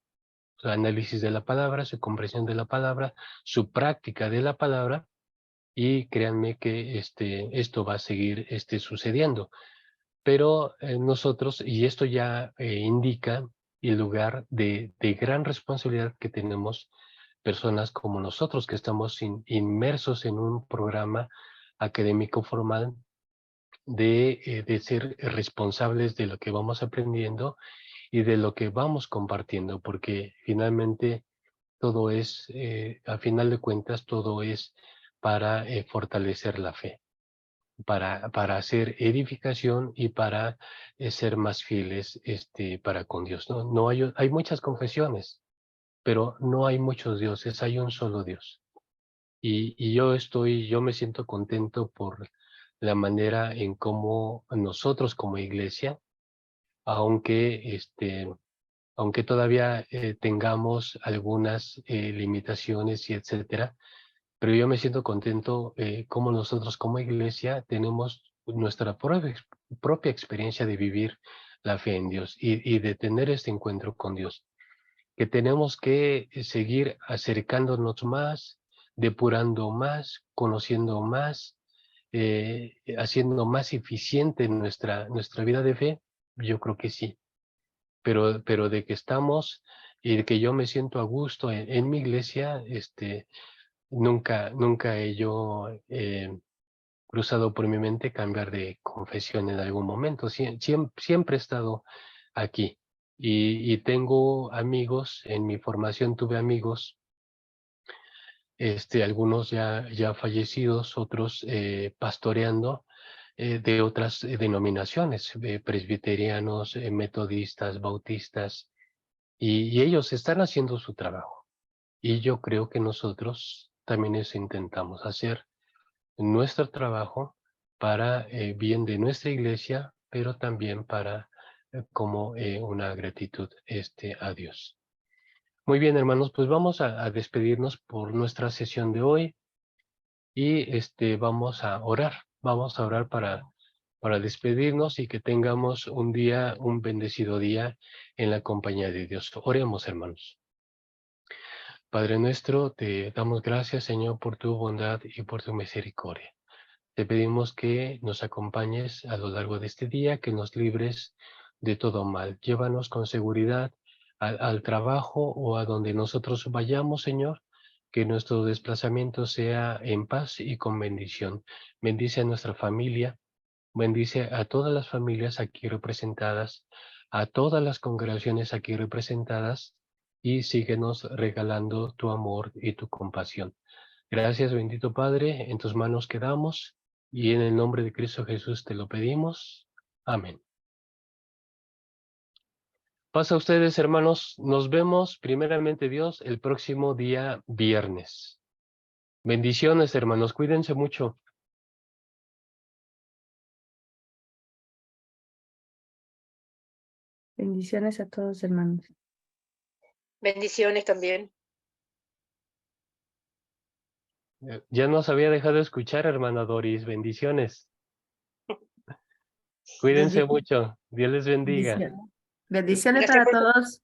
análisis de la palabra, su comprensión de la palabra, su práctica de la palabra, y créanme que esto va a seguir sucediendo. Pero nosotros, y esto ya indica el lugar de gran responsabilidad que tenemos personas como nosotros, que estamos inmersos en un programa académico formal de ser responsables de lo que vamos aprendiendo y de lo que vamos compartiendo, porque finalmente todo a final de cuentas, todo es para fortalecer la fe, para hacer edificación y para ser más fieles para con Dios, ¿no? No hay muchas confesiones, pero no hay muchos dioses, hay un solo Dios. Y yo me siento contento por la manera en cómo nosotros como iglesia aunque, aunque todavía tengamos algunas limitaciones y etcétera, pero yo me siento contento como nosotros como iglesia tenemos nuestra propia experiencia de vivir la fe en Dios y de tener este encuentro con Dios, que tenemos que seguir acercándonos más, depurando más, conociendo más, haciendo más eficiente nuestra vida de fe. Yo creo que sí, pero de que estamos y de que yo me siento a gusto en mi iglesia, nunca he yo cruzado por mi mente cambiar de confesión en algún momento. Siempre he estado aquí y tengo amigos, en mi formación tuve amigos, algunos ya fallecidos, otros pastoreando de otras denominaciones, presbiterianos, metodistas, bautistas, y ellos están haciendo su trabajo. Y yo creo que nosotros también eso intentamos hacer nuestro trabajo para bien de nuestra iglesia, pero también para como una gratitud a Dios. Muy bien, hermanos, pues vamos a despedirnos por nuestra sesión de hoy y vamos a orar para despedirnos y que tengamos un bendecido día en la compañía de Dios. Oremos, hermanos. Padre nuestro, te damos gracias, Señor, por tu bondad y por tu misericordia. Te pedimos que nos acompañes a lo largo de este día, que nos libres de todo mal. Llévanos con seguridad al trabajo o a donde nosotros vayamos, Señor, que nuestro desplazamiento sea en paz y con bendición. Bendice a nuestra familia, bendice a todas las familias aquí representadas, a todas las congregaciones aquí representadas, y síguenos regalando tu amor y tu compasión. Gracias, bendito Padre, en tus manos quedamos, y en el nombre de Cristo Jesús te lo pedimos. Amén. Pasa a ustedes, hermanos, nos vemos, primeramente Dios, el próximo día viernes. Bendiciones, hermanos, cuídense mucho. Bendiciones a todos, hermanos. Bendiciones también. Ya nos había dejado escuchar, hermana Doris. Bendiciones. Cuídense mucho. Dios les bendiga. Bendiciones. Bendiciones Hasta para pronto. todos.